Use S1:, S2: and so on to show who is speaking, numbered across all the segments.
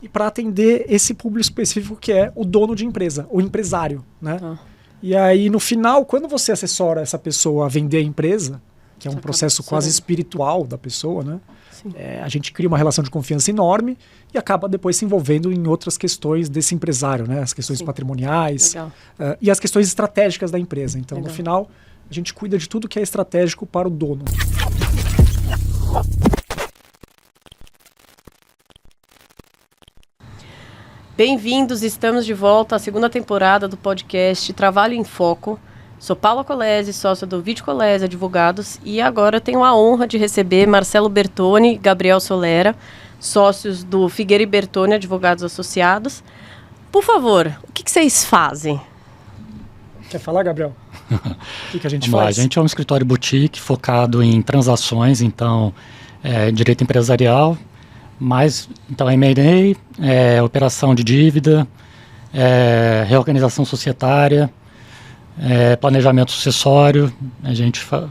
S1: e para atender esse público específico que é o dono de empresa, o empresário, né? E aí, no final, quando você assessora essa pessoa a vender a empresa, que é um processo quase espiritual da pessoa, né? A gente cria uma relação de confiança enorme e acaba depois se envolvendo em outras questões desse empresário, né? As questões patrimoniais e as questões estratégicas da empresa. Então, no final, a gente cuida de tudo que é estratégico para o dono.
S2: Bem-vindos, estamos de volta à segunda temporada do podcast Trabalho em Foco. Sou Paula Colese, sócia do Vídeo Colese Advogados, e agora eu tenho a honra de receber Marcelo Bertoni e Gabriel Solera, sócios do Figueira e Bertoni Advogados Associados. Por favor, o que vocês fazem?
S1: Quer falar, Gabriel? O que a gente
S3: Vamos
S1: faz?
S3: Lá, a gente é um escritório boutique focado em transações, então, direito empresarial, mas, então, M&A, operação de dívida, reorganização societária, planejamento sucessório,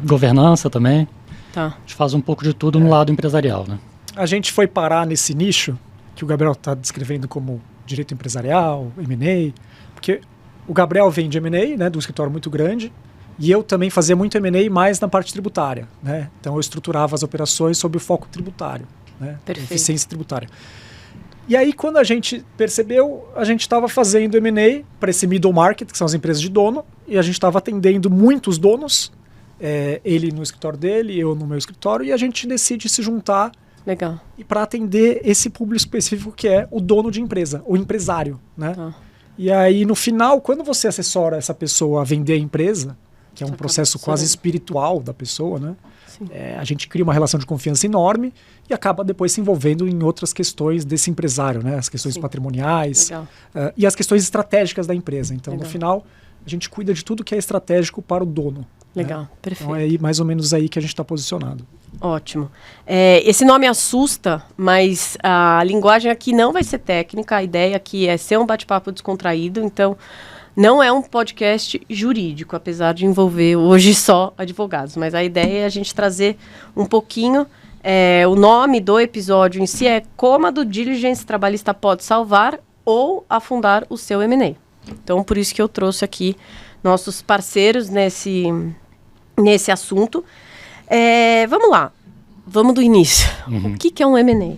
S3: governança também. A gente faz um pouco de tudo no lado empresarial, né?
S1: A gente foi parar nesse nicho que o Gabriel está descrevendo como direito empresarial, M&A, porque o Gabriel vem de M&A, né, de um escritório muito grande, e eu também fazia muito M&A mais na parte tributária, né? Então eu estruturava as operações sob o foco tributário, né? Eficiência tributária. E aí, quando a gente percebeu, a gente estava fazendo M&A para esse middle market, que são as empresas de dono, e a gente estava atendendo muitos donos, ele no escritório dele, eu no meu escritório, e a gente decide se juntar e para atender esse público específico que é o dono de empresa, o empresário, né? E aí, no final, quando você assessora essa pessoa a vender a empresa, que é um processo quase espiritual da pessoa, né? A gente cria uma relação de confiança enorme e acaba depois se envolvendo em outras questões desse empresário, né? As questões patrimoniais e as questões estratégicas da empresa. Então, no final, a gente cuida de tudo que é estratégico para o dono.
S2: Legal, perfeito.
S1: Então é aí, mais ou menos aí que a gente está posicionado.
S2: Ótimo. Esse nome assusta, mas a linguagem aqui não vai ser técnica. A ideia aqui é ser um bate-papo descontraído. Então, não é um podcast jurídico, apesar de envolver hoje só advogados. Mas a ideia é a gente trazer um pouquinho... o nome do episódio em si é como a due diligence trabalhista pode salvar ou afundar o seu M&A. Então, por isso que eu trouxe aqui nossos parceiros nesse assunto. Vamos lá. Vamos do início. O que é um M&A?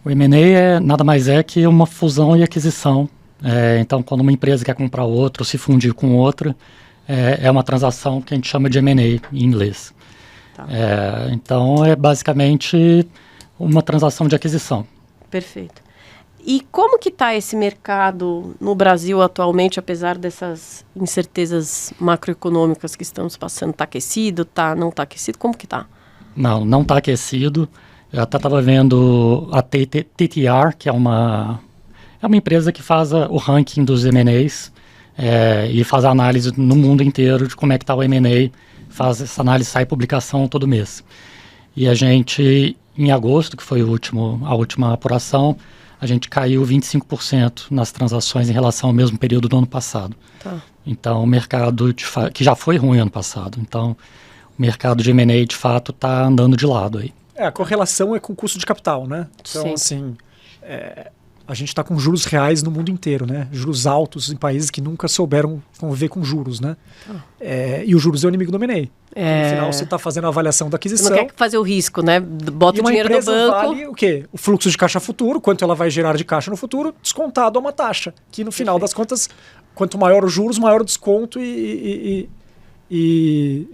S3: O M&A nada mais é que uma fusão e aquisição. Então, quando uma empresa quer comprar outra ou se fundir com outra, é uma transação que a gente chama de M&A em inglês. Então, é basicamente uma transação de aquisição.
S2: Perfeito. E como que está esse mercado no Brasil atualmente, apesar dessas incertezas macroeconômicas que estamos passando? Está aquecido? Não está aquecido? Como que está?
S3: Não está aquecido. Eu até estava vendo a TTR, que é uma empresa que faz o ranking dos M&As e faz a análise no mundo inteiro de como é que está o M&A. Faz essa análise, sai publicação todo mês. E a gente, em agosto, que foi a última apuração, a gente caiu 25% nas transações em relação ao mesmo período do ano passado. Então, o mercado, que já foi ruim ano passado, então o mercado de M&A, de fato, está andando de lado aí.
S1: A correlação é com o custo de capital, né? Então, assim, a gente está com juros reais no mundo inteiro, né? Juros altos em países que nunca souberam conviver com juros, né? E os juros é o inimigo do M&A. No final, você está fazendo a avaliação da aquisição.
S2: Você não quer fazer o risco, né? Bota o dinheiro no banco.
S1: Vale o quê? O fluxo de caixa futuro, quanto ela vai gerar de caixa no futuro, descontado a uma taxa. Que no final das contas, quanto maior os juros, maior o desconto e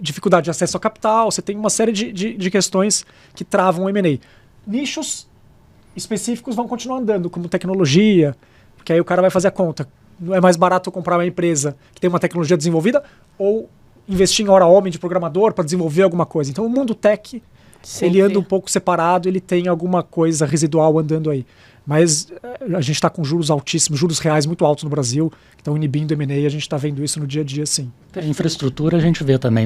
S1: dificuldade de acesso ao capital. Você tem uma série de questões que travam o M&A. Nichos específicos vão continuar andando, como tecnologia, porque aí o cara vai fazer a conta. Não é mais barato eu comprar uma empresa que tem uma tecnologia desenvolvida ou investir em hora homem de programador para desenvolver alguma coisa. Então o mundo tech, ele anda um pouco separado, ele tem alguma coisa residual andando aí. Mas a gente está com juros altíssimos, juros reais muito altos no Brasil, que estão inibindo o M&A, a gente está vendo isso no dia a dia, sim.
S3: A infraestrutura, a gente vê também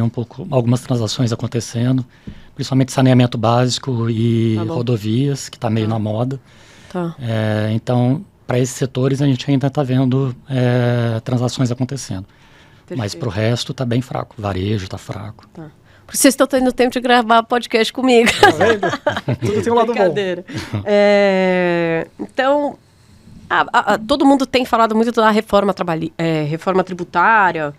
S3: algumas transações acontecendo, principalmente saneamento básico e rodovias, que está meio na moda. Então, para esses setores, a gente ainda está vendo transações acontecendo. Mas para o resto está bem fraco, varejo está fraco.
S2: Vocês estão tendo tempo de gravar podcast comigo.
S1: Tá vendo? Tudo tem um lado bom.
S2: Brincadeira. Então, todo mundo tem falado muito da reforma tributária.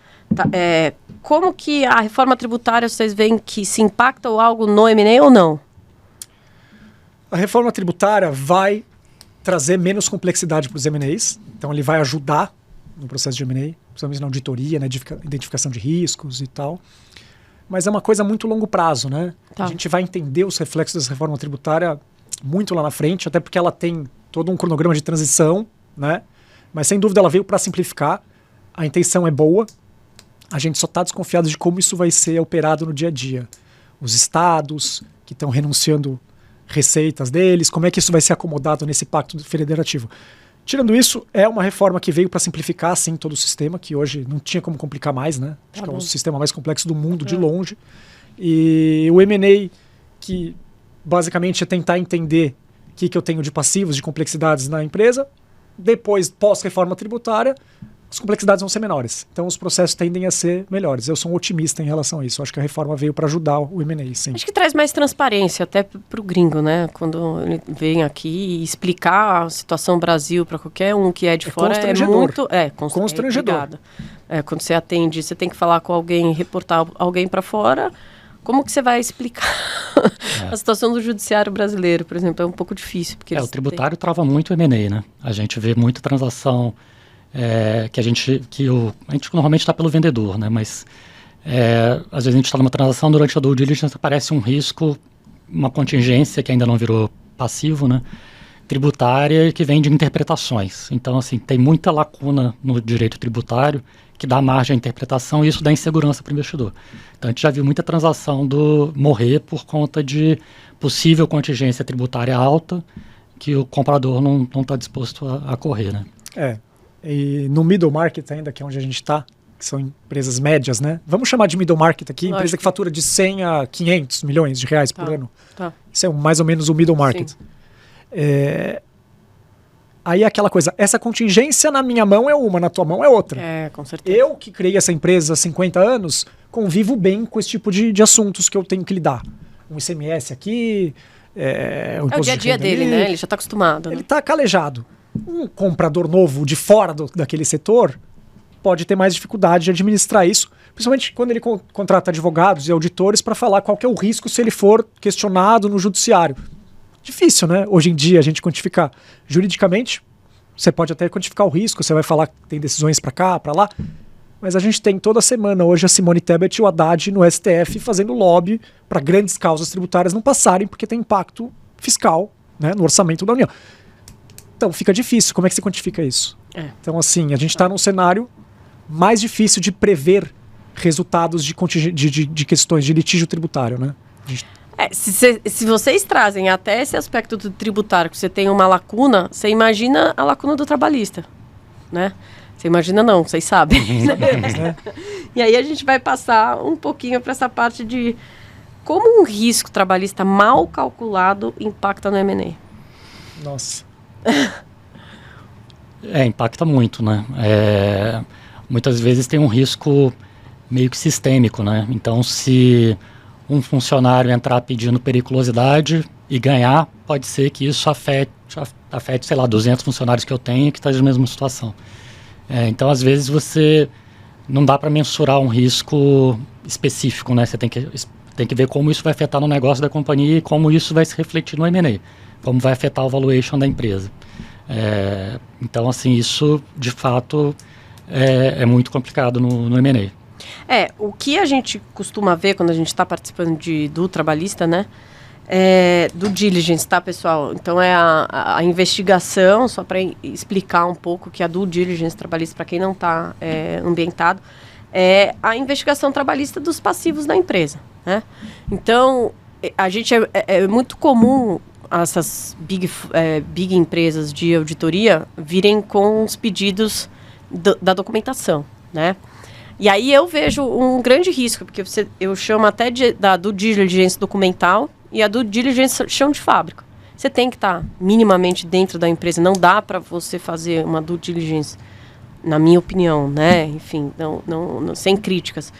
S2: Como que a reforma tributária, vocês veem que se impacta ou algo no M&A ou não?
S1: A reforma tributária vai trazer menos complexidade para os M&As, então ele vai ajudar no processo de M&A, principalmente na auditoria, na identificação de riscos e tal. Mas é uma coisa muito longo prazo, né?
S2: Tá.
S1: A gente vai entender os reflexos dessa reforma tributária muito lá na frente, até porque ela tem todo um cronograma de transição, né? Mas sem dúvida ela veio para simplificar, a intenção é boa, a gente só está desconfiado de como isso vai ser operado no dia a dia. Os estados que estão renunciando receitas deles, como é que isso vai ser acomodado nesse pacto federativo. Tirando isso, é uma reforma que veio para simplificar, sim, todo o sistema, que hoje não tinha como complicar mais, né? Acho que é o sistema mais complexo do mundo, de longe. E o M&A, que basicamente é tentar entender o que eu tenho de passivos, de complexidades na empresa, depois, pós-reforma tributária, as complexidades vão ser menores. Então, os processos tendem a ser melhores. Eu sou um otimista em relação a isso. Eu acho que a reforma veio para ajudar o M&A, sim.
S2: Acho que traz mais transparência até para o gringo, né? Quando ele vem aqui e explicar a situação Brasil para qualquer um que é de fora é muito...
S1: Constrangedor.
S2: Quando você atende, você tem que falar com alguém, reportar alguém para fora. Como que você vai explicar a situação do judiciário brasileiro, por exemplo? É um pouco difícil. Porque
S3: o tributário trava muito o M&A, né? A gente vê muita transação... que a gente normalmente está pelo vendedor, né? Mas às vezes a gente está numa transação, durante a due diligence aparece um risco, uma contingência que ainda não virou passivo, né? Tributária, que vem de interpretações. Então, assim, tem muita lacuna no direito tributário que dá margem à interpretação e isso dá insegurança para o investidor. Então, a gente já viu muita transação morrer por conta de possível contingência tributária alta que o comprador não está disposto a correr, né?
S1: E no middle market ainda, que é onde a gente está, que são empresas médias, né? Vamos chamar de middle market aqui,
S2: Lógico.
S1: Empresa que fatura de 100 a 500 milhões de reais por ano.
S2: Tá.
S1: Isso é mais ou menos o middle market. Aí é aquela coisa, essa contingência na minha mão é uma, na tua mão é outra.
S2: Com certeza.
S1: Eu que criei essa empresa há 50 anos, convivo bem com esse tipo de assuntos que eu tenho que lidar. Um ICMS aqui,
S2: o dia a dia dele, né? Ele já está acostumado.
S1: Ele está calejado. Um comprador novo de fora daquele setor pode ter mais dificuldade de administrar isso, principalmente quando ele contrata advogados e auditores para falar qual que é o risco se ele for questionado no judiciário. Difícil, né? Hoje em dia a gente quantificar juridicamente, você pode até quantificar o risco, você vai falar que tem decisões para cá, para lá, mas a gente tem toda semana hoje a Simone Tebet e o Haddad no STF fazendo lobby para grandes causas tributárias não passarem porque tem impacto fiscal, né, no orçamento da União. Então, fica difícil. Como é que você quantifica isso? Então, assim, a gente está num cenário mais difícil de prever resultados de questões de litígio tributário, né?
S2: Se vocês trazem até esse aspecto do tributário, que você tem uma lacuna, você imagina a lacuna do trabalhista, né? Você imagina não, vocês sabem.
S1: Né?
S2: E aí a gente vai passar um pouquinho para essa parte de como um risco trabalhista mal calculado impacta no M&A.
S1: Nossa.
S3: Impacta muito, né? Muitas vezes tem um risco meio que sistêmico, né? Então, se um funcionário entrar pedindo periculosidade e ganhar, pode ser que isso afete, sei lá, 200 funcionários que eu tenho que estão na mesma situação. Então, às vezes, você não dá para mensurar um risco específico, né? Você tem que ver como isso vai afetar no negócio da companhia e como isso vai se refletir no M&A, como vai afetar o valuation da empresa. Então, assim, isso, de fato, é muito complicado no M&A.
S2: O que a gente costuma ver quando a gente está participando do trabalhista, né? Do diligence, tá, pessoal? Então, a investigação, só para explicar um pouco que a due diligence trabalhista, para quem não está ambientado, é a investigação trabalhista dos passivos da empresa, né? Então, a gente é muito comum essas big empresas de auditoria virem com os pedidos da documentação, né? E aí eu vejo um grande risco, porque eu chamo até da due diligence documental e a due diligence chão de fábrica. Você tem que estar minimamente dentro da empresa, não dá para você fazer uma due diligence, na minha opinião, né? Enfim, não, sem críticas.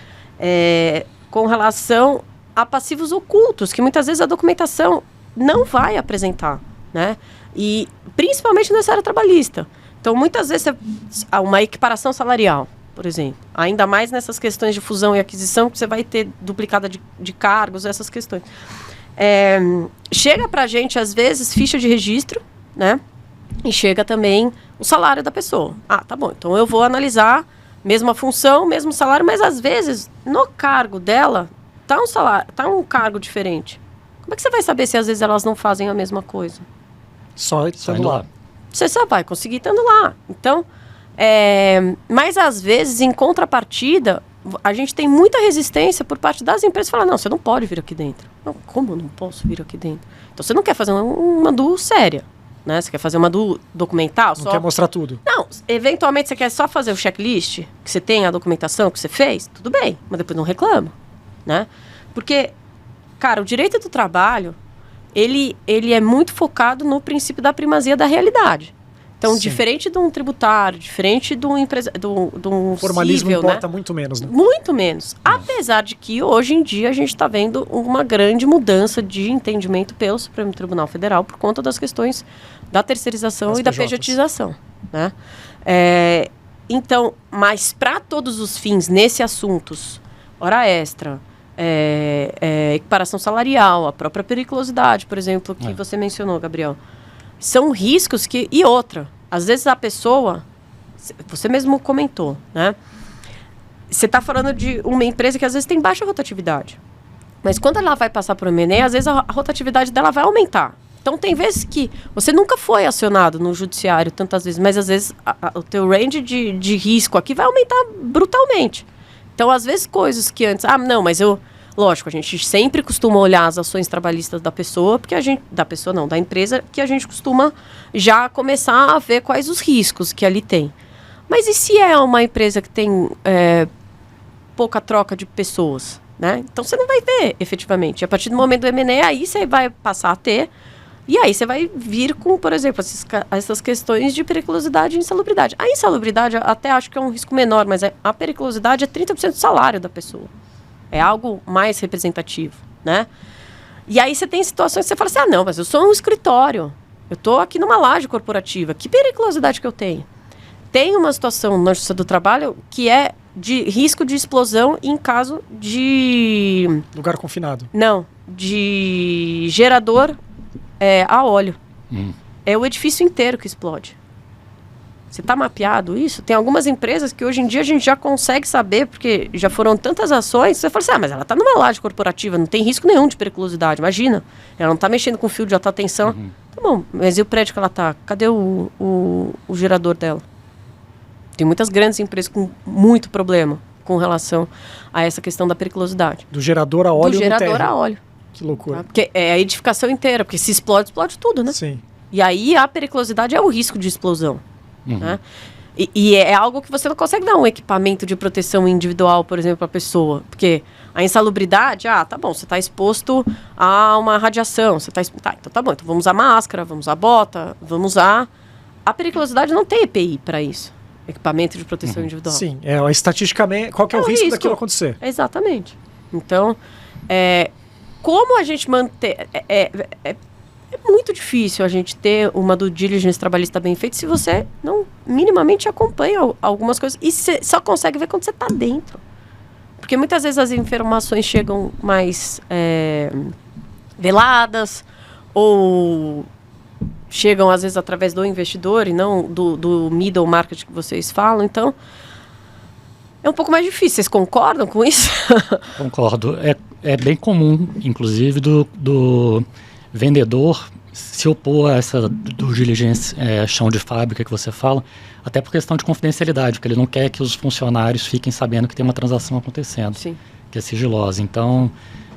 S2: Com relação a passivos ocultos, que muitas vezes a documentação não vai apresentar, né? E principalmente nessa área trabalhista. Então, muitas vezes, uma equiparação salarial, por exemplo, ainda mais nessas questões de fusão e aquisição, que você vai ter duplicada de cargos, essas questões. Chega pra gente, às vezes, ficha de registro, né? E chega também o salário da pessoa. Ah, tá bom, então eu vou analisar mesma função, mesmo salário, mas às vezes, no cargo dela, tá um salário, tá um cargo diferente. Como é que você vai saber se às vezes elas não fazem a mesma coisa?
S1: Só estando lá.
S2: Você só vai conseguir estando lá. Então, mas às vezes, em contrapartida, a gente tem muita resistência por parte das empresas. Falar, não, você não pode vir aqui dentro. Não, como eu não posso vir aqui dentro? Então, você não quer fazer uma DU séria, né? Você quer fazer uma DU documental?
S1: Não quer mostrar tudo.
S2: Não, eventualmente você quer só fazer o checklist, que você tem a documentação que você fez, tudo bem, mas depois não reclama, né? Porque, cara, o direito do trabalho, ele é muito focado no princípio da primazia da realidade. Então, diferente de um tributário, diferente de um
S1: o formalismo
S2: cível,
S1: importa,
S2: né?
S1: muito menos, né?
S2: Muito menos. Apesar de que, hoje em dia, a gente está vendo uma grande mudança de entendimento pelo Supremo Tribunal Federal por conta das questões da terceirização e da pejotização, né? Então, mas para todos os fins, nesse assuntos, hora extra, equiparação salarial, a própria periculosidade, por exemplo, que você mencionou, Gabriel, são riscos que... E outra, às vezes a pessoa... Você mesmo comentou, né? Você está falando de uma empresa que às vezes tem baixa rotatividade. Mas quando ela vai passar por um M&A, às vezes a rotatividade dela vai aumentar. Então, tem vezes que você nunca foi acionado no judiciário tantas vezes, mas às vezes o teu range de risco aqui vai aumentar brutalmente. Então, às vezes, coisas que antes... não, mas eu... Lógico, a gente sempre costuma olhar as ações trabalhistas da pessoa, porque a gente... Da pessoa não, da empresa, que a gente costuma já começar a ver quais os riscos que ali tem. Mas e se é uma empresa que tem pouca troca de pessoas, né? Então, você não vai ver, efetivamente. A partir do momento do M&A, aí você vai passar a ter... E aí você vai vir com, por exemplo, essas questões de periculosidade e insalubridade. A insalubridade, até acho que é um risco menor, mas a periculosidade é 30% do salário da pessoa. É algo mais representativo, né? E aí você tem situações que você fala assim, não, mas eu sou um escritório. Eu estou aqui numa laje corporativa. Que periculosidade que eu tenho? Tem uma situação na Justiça do Trabalho que é de risco de explosão em caso de...
S1: Lugar confinado.
S2: Não, de gerador a óleo. É o edifício inteiro que explode. Você está mapeado isso? Tem algumas empresas que hoje em dia a gente já consegue saber, porque já foram tantas ações, você fala assim, mas ela está numa laje corporativa, não tem risco nenhum de periculosidade, imagina. Ela não está mexendo com fio de alta tensão. Tá bom, mas e o prédio que ela está? Cadê o gerador dela? Tem muitas grandes empresas com muito problema com relação a essa questão da periculosidade.
S1: Do gerador a óleo.
S2: Do gerador a óleo.
S1: Que loucura.
S2: Tá? Porque é a edificação inteira, porque se explode, explode tudo, né?
S1: Sim.
S2: E aí a periculosidade é o risco de explosão. Né? E é algo que você não consegue dar um equipamento de proteção individual, por exemplo, para a pessoa. Porque a insalubridade, tá bom, você está exposto a uma radiação. Você então tá bom, então vamos usar máscara, vamos usar bota, vamos usar... A periculosidade não tem EPI para isso. Equipamento de proteção individual.
S1: Sim, estatisticamente, qual que é o risco daquilo acontecer?
S2: Exatamente. Então, como a gente manter... É muito difícil a gente ter uma due diligence trabalhista bem feita se você não minimamente acompanha algumas coisas. E você só consegue ver quando você está dentro. Porque muitas vezes as informações chegam mais veladas ou chegam às vezes através do investidor e não do middle market que vocês falam. Então, é um pouco mais difícil. Vocês concordam com isso?
S3: Concordo. É bem comum, inclusive, do vendedor se opor a essa due diligence chão de fábrica que você fala, até por questão de confidencialidade, porque ele não quer que os funcionários fiquem sabendo que tem uma transação acontecendo,
S2: Sim.
S3: que é sigilosa. Então,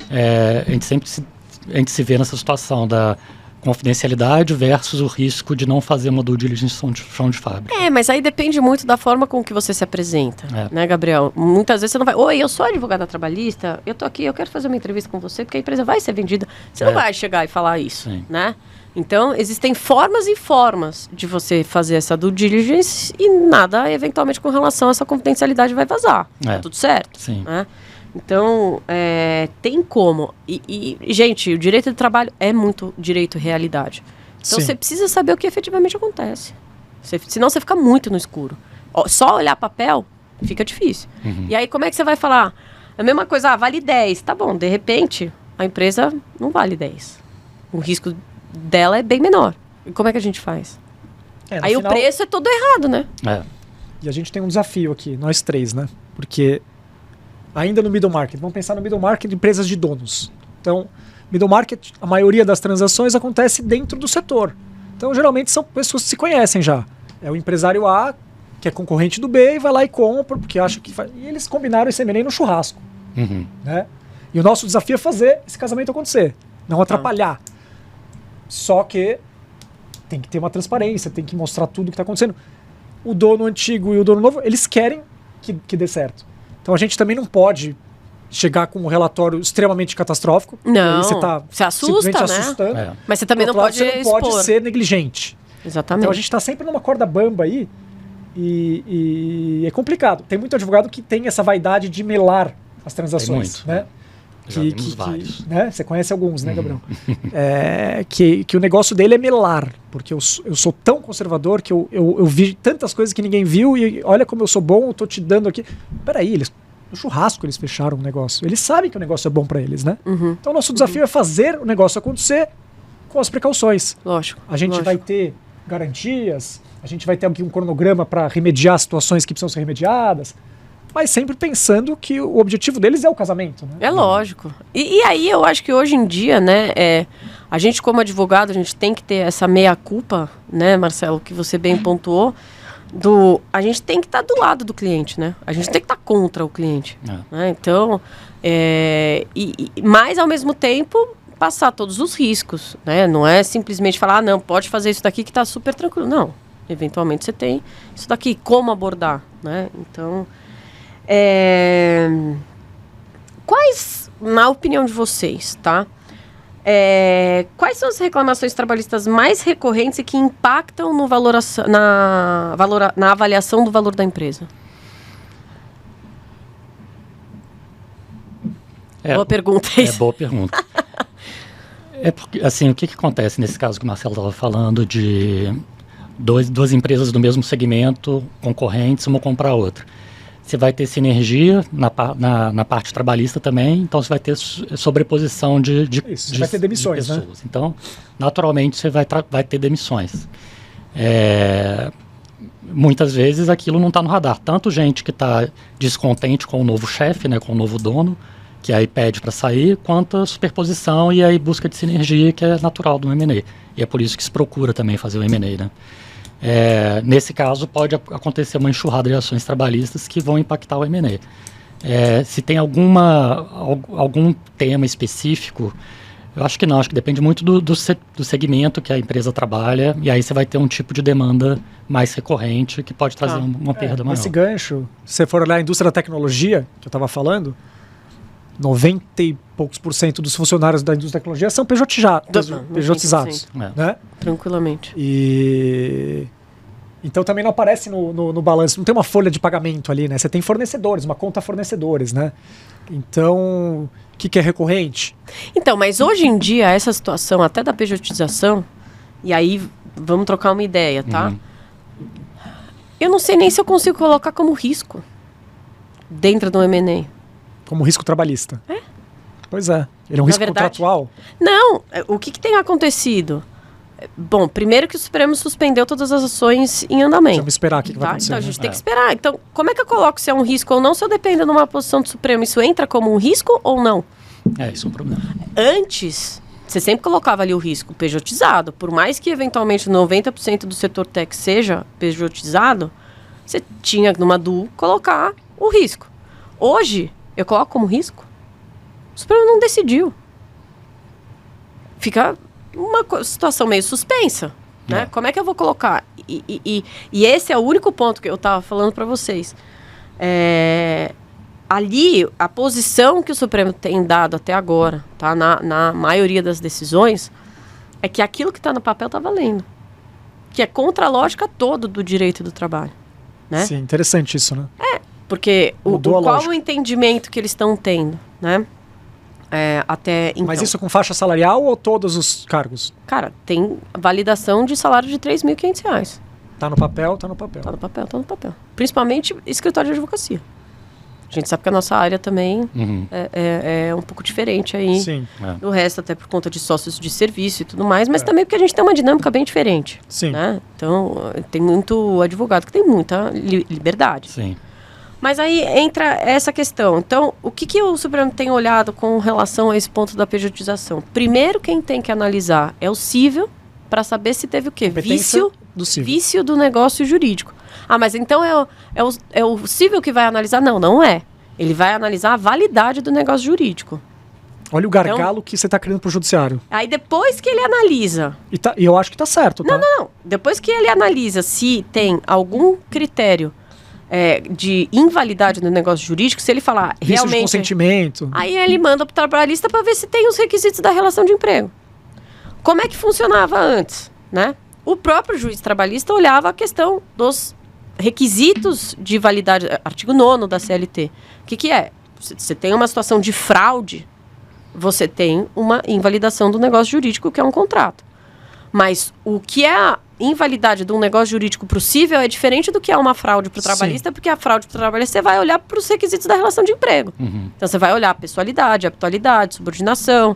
S3: a gente sempre se vê nessa situação da confidencialidade versus o risco de não fazer uma due diligence chão de fábrica.
S2: Mas aí depende muito da forma com que você se apresenta, né, Gabriel? Muitas vezes você não vai... Oi, eu sou advogada trabalhista, eu tô aqui, eu quero fazer uma entrevista com você, porque a empresa vai ser vendida. Você não vai chegar e falar isso, né? Então, existem formas e formas de você fazer essa due diligence e nada, eventualmente, com relação a essa confidencialidade vai vazar. Tá tudo certo?
S3: Sim.
S2: Né? Então, tem como. E, gente, o direito do trabalho é muito direito realidade. Então,
S1: Sim.
S2: você precisa saber o que efetivamente acontece. Senão, você fica muito no escuro. Só olhar papel, fica difícil.
S3: Uhum.
S2: E aí, como é que você vai falar? A mesma coisa, vale 10. Tá bom, de repente, a empresa não vale 10. O risco dela é bem menor. E como é que a gente faz?
S1: No
S2: Aí
S1: final,
S2: o preço é todo errado, né?
S1: E a gente tem um desafio aqui, nós três, né? Porque ainda no middle market, vamos pensar no middle market de empresas de donos. Então, middle market, a maioria das transações acontece dentro do setor. Então, geralmente são pessoas que se conhecem já. É o empresário A, que é concorrente do B, e vai lá e compra, porque acha que faz. E eles combinaram esse M&A no churrasco.
S3: Uhum.
S1: Né? E o nosso desafio é fazer esse casamento acontecer, não atrapalhar. Só que tem que ter uma transparência, tem que mostrar tudo o que está acontecendo. O dono antigo e o dono novo, eles querem que dê certo. Então a gente também não pode chegar com um relatório extremamente catastrófico.
S2: Não,
S1: aí você está
S2: você assusta,
S1: simplesmente
S2: né?
S1: assustando.
S2: Mas você também
S1: Do
S2: não
S1: outro lado,
S2: pode
S1: você não pode
S2: expor.
S1: ser negligente.
S2: Exatamente.
S1: Então a gente está sempre numa corda bamba aí e é complicado. Tem muito advogado que tem essa vaidade de melar as transações.
S3: Tem muito.
S1: Né?
S3: Já vimos vários.
S1: Né? Você conhece alguns, né, Gabriel? Que o negócio dele é melar, porque eu sou tão conservador que eu vi tantas coisas que ninguém viu e olha como eu sou bom, eu tô te dando aqui. Peraí, no churrasco eles fecharam o negócio. Eles sabem que o negócio é bom para eles, né?
S2: Uhum.
S1: Então o nosso desafio é fazer o negócio acontecer com as precauções.
S2: Lógico.
S1: A gente vai ter garantias, a gente vai ter aqui um cronograma para remediar situações que precisam ser remediadas, mas sempre pensando que o objetivo deles é o casamento. Né?
S2: É lógico. E aí eu acho que hoje em dia, né, a gente como advogado, a gente tem que ter essa meia-culpa, né, Marcelo, que você bem pontuou, a gente tem que estar do lado do cliente, né? A gente tem que estar contra o cliente. Né? Então, mas ao mesmo tempo, passar todos os riscos, né? Não é simplesmente falar, não, pode fazer isso daqui que está super tranquilo. Não, eventualmente você tem isso daqui, como abordar, né? Então... quais, na opinião de vocês, tá? Quais são as reclamações trabalhistas mais recorrentes e que impactam na avaliação do valor da empresa? Boa pergunta.
S3: Boa pergunta. Porque, assim, o que acontece nesse caso que o Marcelo estava falando de duas empresas do mesmo segmento, concorrentes, uma comprar a outra? Você vai ter sinergia na parte trabalhista também, então você vai ter sobreposição de
S1: Isso, vai ter demissões,
S3: de pessoas.
S1: né?
S3: Então, naturalmente, você vai ter demissões. Muitas vezes aquilo não está no radar. Tanto gente que está descontente com o novo chefe, né, com o novo dono, que aí pede para sair, quanto a superposição e aí busca de sinergia, que é natural do M&A. E é por isso que se procura também fazer o M&A, né? Nesse caso, pode acontecer uma enxurrada de ações trabalhistas que vão impactar o M&A. Se tem algum tema específico, eu acho que não. Acho que depende muito do segmento que a empresa trabalha, e aí você vai ter um tipo de demanda mais recorrente que pode trazer uma perda maior.
S1: Esse gancho, se você for olhar a indústria da tecnologia, que eu estava falando, 90 e poucos % dos funcionários da indústria da tecnologia são pejotizados. Né?
S2: Tranquilamente.
S1: Então também não aparece no balanço, não tem uma folha de pagamento ali, né? Você tem fornecedores, uma conta fornecedores, né? Então, o que é recorrente?
S2: Então, mas hoje em dia, essa situação até da pejotização, e aí vamos trocar uma ideia, tá?
S3: Uhum.
S2: Eu não sei nem se eu consigo colocar como risco dentro do M&A.
S1: Como risco trabalhista. Pois é. Ele é um risco contratual?
S2: Não. O que tem acontecido? Bom, primeiro que o Supremo suspendeu todas as ações em andamento.
S1: Vamos esperar o que vai acontecer.
S2: Então a gente tem que esperar. Então, como é que eu coloco se é um risco ou não, se eu dependo de uma posição do Supremo? Isso entra como um risco ou não?
S3: Isso é um problema.
S2: Antes, você sempre colocava ali o risco pejotizado. Por mais que eventualmente 90% do setor tech seja pejotizado, você tinha numa DU colocar o risco. Hoje, eu coloco como risco? O Supremo não decidiu. Fica uma situação meio suspensa, né? Como é que eu vou colocar? E esse é o único ponto que eu estava falando para vocês. Ali, a posição que o Supremo tem dado até agora, tá? Na maioria das decisões, é que aquilo que está no papel está valendo. Que é contra a lógica toda do direito do trabalho. Né?
S1: Sim, interessante isso, né?
S2: Porque
S1: Mudou a
S2: qual
S1: lógica.
S2: o entendimento que eles estão tendo, né? Até então.
S1: Mas isso com faixa salarial ou todos os cargos?
S2: Cara, tem validação de salário de R$3.500.
S1: Tá no papel, tá no papel.
S2: Tá no papel, tá no papel. Principalmente escritório de advocacia. A gente sabe que a nossa área também é um pouco diferente aí
S1: Sim,
S2: do resto, até por conta de sócios de serviço e tudo mais, mas também porque a gente tem uma dinâmica bem diferente.
S1: sim.
S2: Né? Então, tem muito advogado que tem muita liberdade.
S3: Sim.
S2: Mas aí entra essa questão. Então, o que o Supremo tem olhado com relação a esse ponto da pejotização? Primeiro, quem tem que analisar é o cível, para saber se teve o quê?
S1: Competência do cível.
S2: Vício do negócio jurídico. Ah, mas então é o cível que vai analisar? Não, não é. Ele vai analisar a validade do negócio jurídico.
S1: Olha o gargalo que você tá criando pro judiciário.
S2: Aí depois que ele analisa...
S1: E eu acho que tá certo, tá?
S2: Não. Depois que ele analisa se tem algum critério de invalidade no negócio jurídico, se ele falar
S1: Vício de
S2: realmente...
S1: consentimento.
S2: Aí ele manda pro trabalhista para ver se tem os requisitos da relação de emprego. Como é que funcionava antes, né? O próprio juiz trabalhista olhava a questão dos requisitos de validade, artigo 9º da CLT. O que é? Você tem uma situação de fraude, você tem uma invalidação do negócio jurídico, que é um contrato. Mas o que é a invalidade de um negócio jurídico para o cível é diferente do que é uma fraude para o trabalhista, porque a fraude para o trabalhista você vai olhar para os requisitos da relação de emprego. Então você vai olhar a pessoalidade, a habitualidade, subordinação,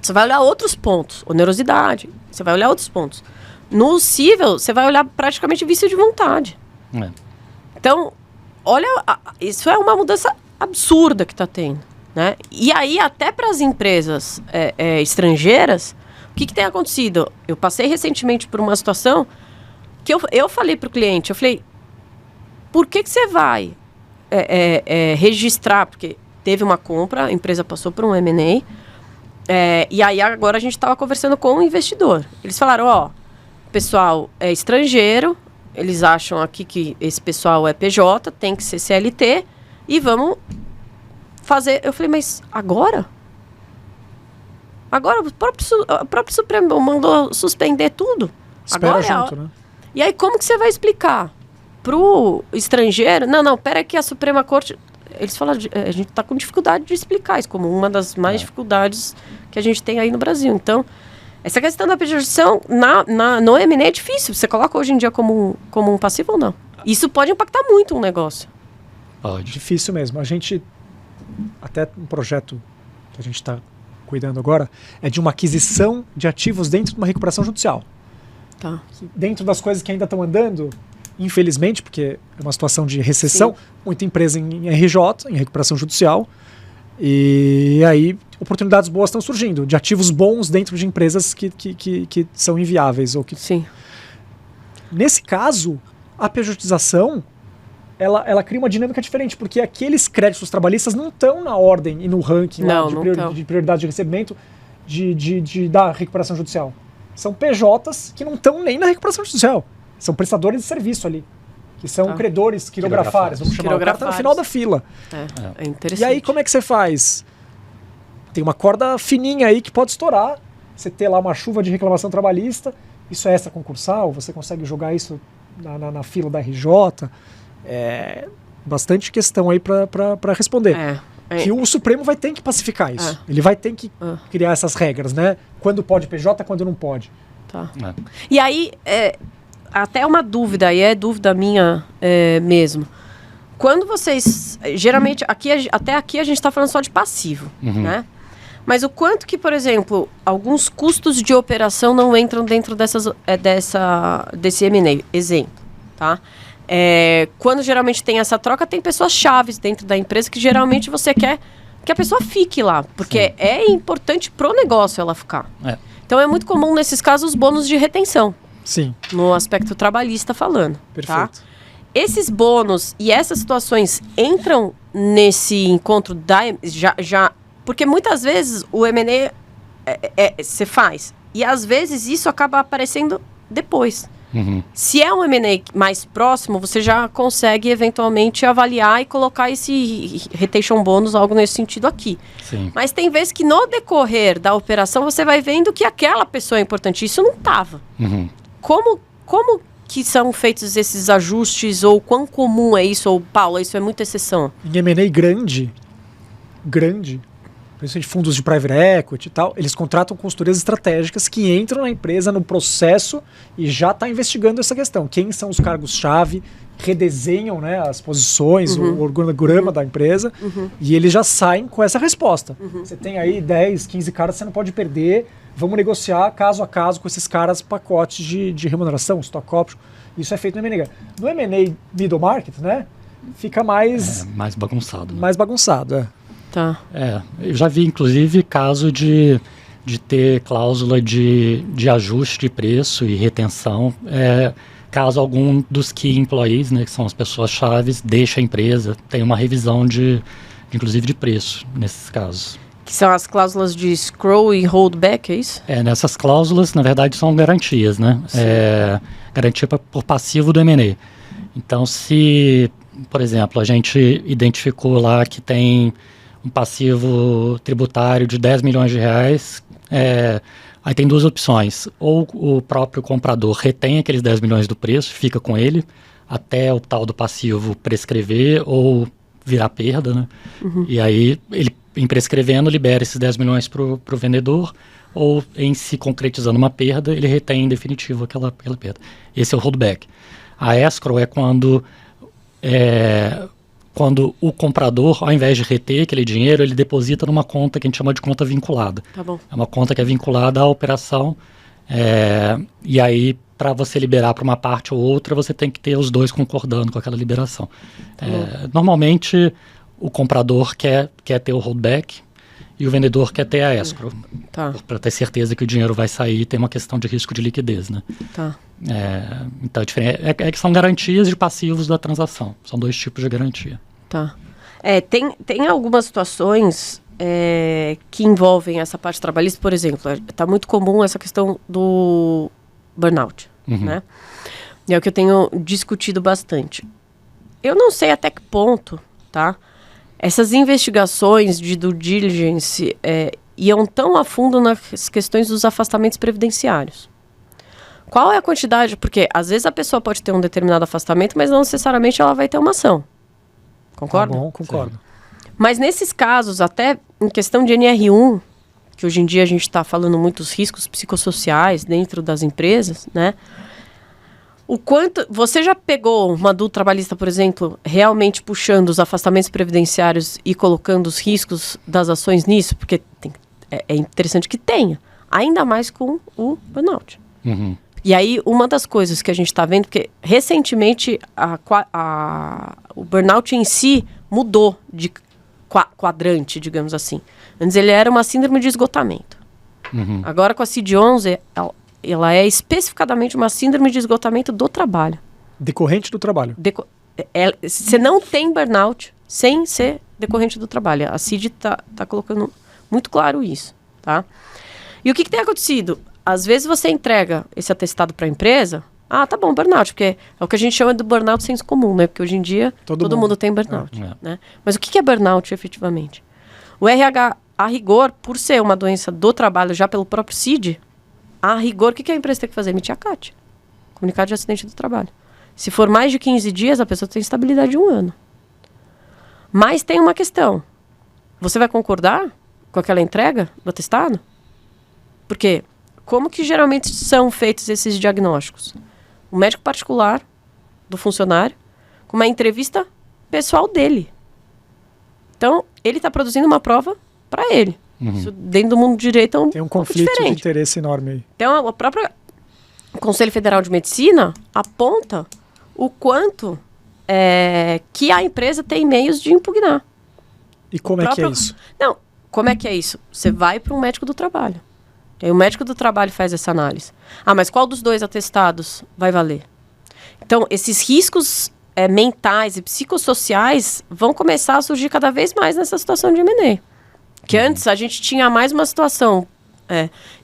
S2: você vai olhar outros pontos, onerosidade, você vai olhar outros pontos. No cível, você vai olhar praticamente vício de vontade. Então, olha, isso é uma mudança absurda que está tendo, né? E aí, até para as empresas estrangeiras, o que tem acontecido? Eu passei recentemente por uma situação que eu falei para o cliente, eu falei, por que você vai registrar? Porque teve uma compra, a empresa passou por um M&A, e aí agora a gente estava conversando com o investidor. Eles falaram, o pessoal é estrangeiro, eles acham aqui que esse pessoal é PJ, tem que ser CLT, e vamos fazer... Eu falei, mas agora? Agora o próprio Supremo mandou suspender tudo.
S1: Espera
S2: agora
S1: junto, né?
S2: E aí como que você vai explicar pro estrangeiro? Não, pera que a Suprema Corte... Eles falaram, a gente está com dificuldade de explicar isso, como uma das mais dificuldades que a gente tem aí no Brasil. Então, essa questão da pejotização no M&A é difícil. Você coloca hoje em dia como um passivo ou não? Isso pode impactar muito um negócio.
S3: Pode.
S1: Difícil mesmo. A gente, até um projeto que a gente está cuidando agora, é de uma aquisição de ativos dentro de uma recuperação judicial.
S2: Tá.
S1: Dentro das coisas que ainda estão andando, infelizmente, porque é uma situação de recessão, sim, muita empresa em RJ, em recuperação judicial, e aí oportunidades boas estão surgindo, de ativos bons dentro de empresas que são inviáveis. Ou que...
S2: Sim.
S1: Nesse caso, a pejotização, ela cria uma dinâmica diferente, porque aqueles créditos trabalhistas não estão na ordem e no ranking de prioridade de recebimento da recuperação judicial. São PJs que não estão nem na recuperação judicial. São prestadores de serviço ali. Que são credores, quirografares, vamos chamar. O cara está no final da fila.
S2: É interessante.
S1: E aí, como é que você faz? Tem uma corda fininha aí que pode estourar. Você ter lá uma chuva de reclamação trabalhista. Isso é extra-concursal, você consegue jogar isso na fila da RJ. Bastante questão aí para responder. Que o Supremo vai ter que pacificar isso. Ele vai ter que criar essas regras, né? Quando pode PJ, quando não pode.
S2: Tá. E aí, até uma dúvida, e é dúvida minha mesmo. Quando vocês... Geralmente, até aqui a gente está falando só de passivo, né? Mas o quanto que, por exemplo, alguns custos de operação não entram dentro desse M&A? Exemplo, tá? Quando geralmente tem essa troca, tem pessoas chaves dentro da empresa que geralmente você quer que a pessoa fique lá, porque sim, é importante pro negócio ela ficar. Então é muito comum nesses casos os bônus de retenção.
S1: Sim.
S2: No aspecto trabalhista falando.
S1: Perfeito.
S2: Tá? Esses bônus e essas situações entram nesse encontro porque muitas vezes o M&A você faz, e às vezes isso acaba aparecendo depois. Se é um M&A mais próximo, você já consegue eventualmente avaliar e colocar esse retention bônus, algo nesse sentido aqui.
S3: Sim.
S2: Mas tem vezes que no decorrer da operação você vai vendo que aquela pessoa é importante. Isso não estava. Como que são feitos esses ajustes, ou quão comum é isso, ou, Paulo, isso é muita exceção?
S1: Em M&A grande, principalmente fundos de private equity e tal, eles contratam consultorias estratégicas que entram na empresa no processo e já está investigando essa questão. Quem são os cargos-chave, redesenham, né, as posições, o organograma da empresa, e eles já saem com essa resposta. Você tem aí 10, 15 caras, você não pode perder, vamos negociar caso a caso com esses caras pacotes de remuneração, stock option. Isso é feito no M&A. No M&A middle market, né, fica mais
S3: bagunçado.
S1: Mais bagunçado, é.
S2: Tá.
S3: Eu já vi, inclusive, caso de ter cláusula de ajuste de preço e retenção, caso algum dos key employees, né, que são as pessoas-chave, deixe a empresa, tem uma revisão inclusive de preço, nesses casos.
S2: Que são as cláusulas de scroll e holdback, é isso?
S3: Nessas cláusulas, na verdade, são garantias, né? Garantia por passivo do M&A. Então, se, por exemplo, a gente identificou lá que tem um passivo tributário de 10 milhões de reais, aí tem duas opções. Ou o próprio comprador retém aqueles 10 milhões do preço, fica com ele, até o tal do passivo prescrever ou virar perda, né? E aí, ele, em prescrevendo, libera esses 10 milhões para o vendedor, ou em se concretizando uma perda, ele retém em definitivo aquela perda. Esse é o holdback. A escrow é quando o comprador, ao invés de reter aquele dinheiro, ele deposita numa conta que a gente chama de conta vinculada.
S2: Tá bom.
S3: É uma conta que é vinculada à operação, e aí, para você liberar para uma parte ou outra, você tem que ter os dois concordando com aquela liberação. Normalmente, o comprador quer ter o holdback e o vendedor quer ter a escrow.
S2: Tá.
S3: Para ter certeza que o dinheiro vai sair e tem uma questão de risco de liquidez, né?
S2: Tá.
S3: Então, que são garantias de passivos da transação. São dois tipos de garantia.
S2: Tá. Tem algumas situações que envolvem essa parte trabalhista, por exemplo, está muito comum essa questão do burnout, né? E é o que eu tenho discutido bastante. Eu não sei até que ponto, tá? Essas investigações de due diligence iam tão a fundo nas questões dos afastamentos previdenciários. Qual é a quantidade? Porque às vezes a pessoa pode ter um determinado afastamento, mas não necessariamente ela vai ter uma ação. Concorda?
S1: Tá bom, concordo.
S3: Sim.
S2: Mas nesses casos, até em questão de NR1, que hoje em dia a gente está falando muitos riscos psicossociais dentro das empresas, né? O quanto... Você já pegou uma dúvida trabalhista, por exemplo, realmente puxando os afastamentos previdenciários e colocando os riscos das ações nisso? Porque é interessante que tenha. Ainda mais com o burnout. E aí, uma das coisas que a gente está vendo, porque recentemente o burnout em si mudou de quadrante, digamos assim. Antes ele era uma síndrome de esgotamento. Agora, com a CID-11, ela é especificadamente uma síndrome de esgotamento do trabalho.
S1: Decorrente do trabalho.
S2: Você não tem burnout sem ser decorrente do trabalho. A CID tá colocando muito claro isso, tá? E o que tem acontecido? Às vezes você entrega esse atestado para a empresa, tá bom, burnout, porque é o que a gente chama de burnout senso comum, né? Porque hoje em dia todo mundo tem burnout, né? Mas o que é burnout efetivamente? O RH, a rigor, por ser uma doença do trabalho já pelo próprio CID, a rigor, o que a empresa tem que fazer? Emitir a CAT, comunicado de acidente do trabalho. Se for mais de 15 dias, a pessoa tem estabilidade de 1 ano. Mas tem uma questão. Você vai concordar com aquela entrega do atestado? Porque como que geralmente são feitos esses diagnósticos? O médico particular do funcionário, com uma entrevista pessoal dele. Então, ele está produzindo uma prova para ele. Isso, dentro do mundo do direito,
S1: tem um conflito de interesse enorme aí.
S2: Então, o próprio Conselho Federal de Medicina aponta o quanto que a empresa tem meios de impugnar.
S1: E como é que é isso?
S2: Não, como é que é isso? Você vai para um médico do trabalho. E aí o médico do trabalho faz essa análise. Mas qual dos dois atestados vai valer? Então, esses riscos mentais e psicossociais vão começar a surgir cada vez mais nessa situação de M&A. Que antes a gente tinha mais uma situação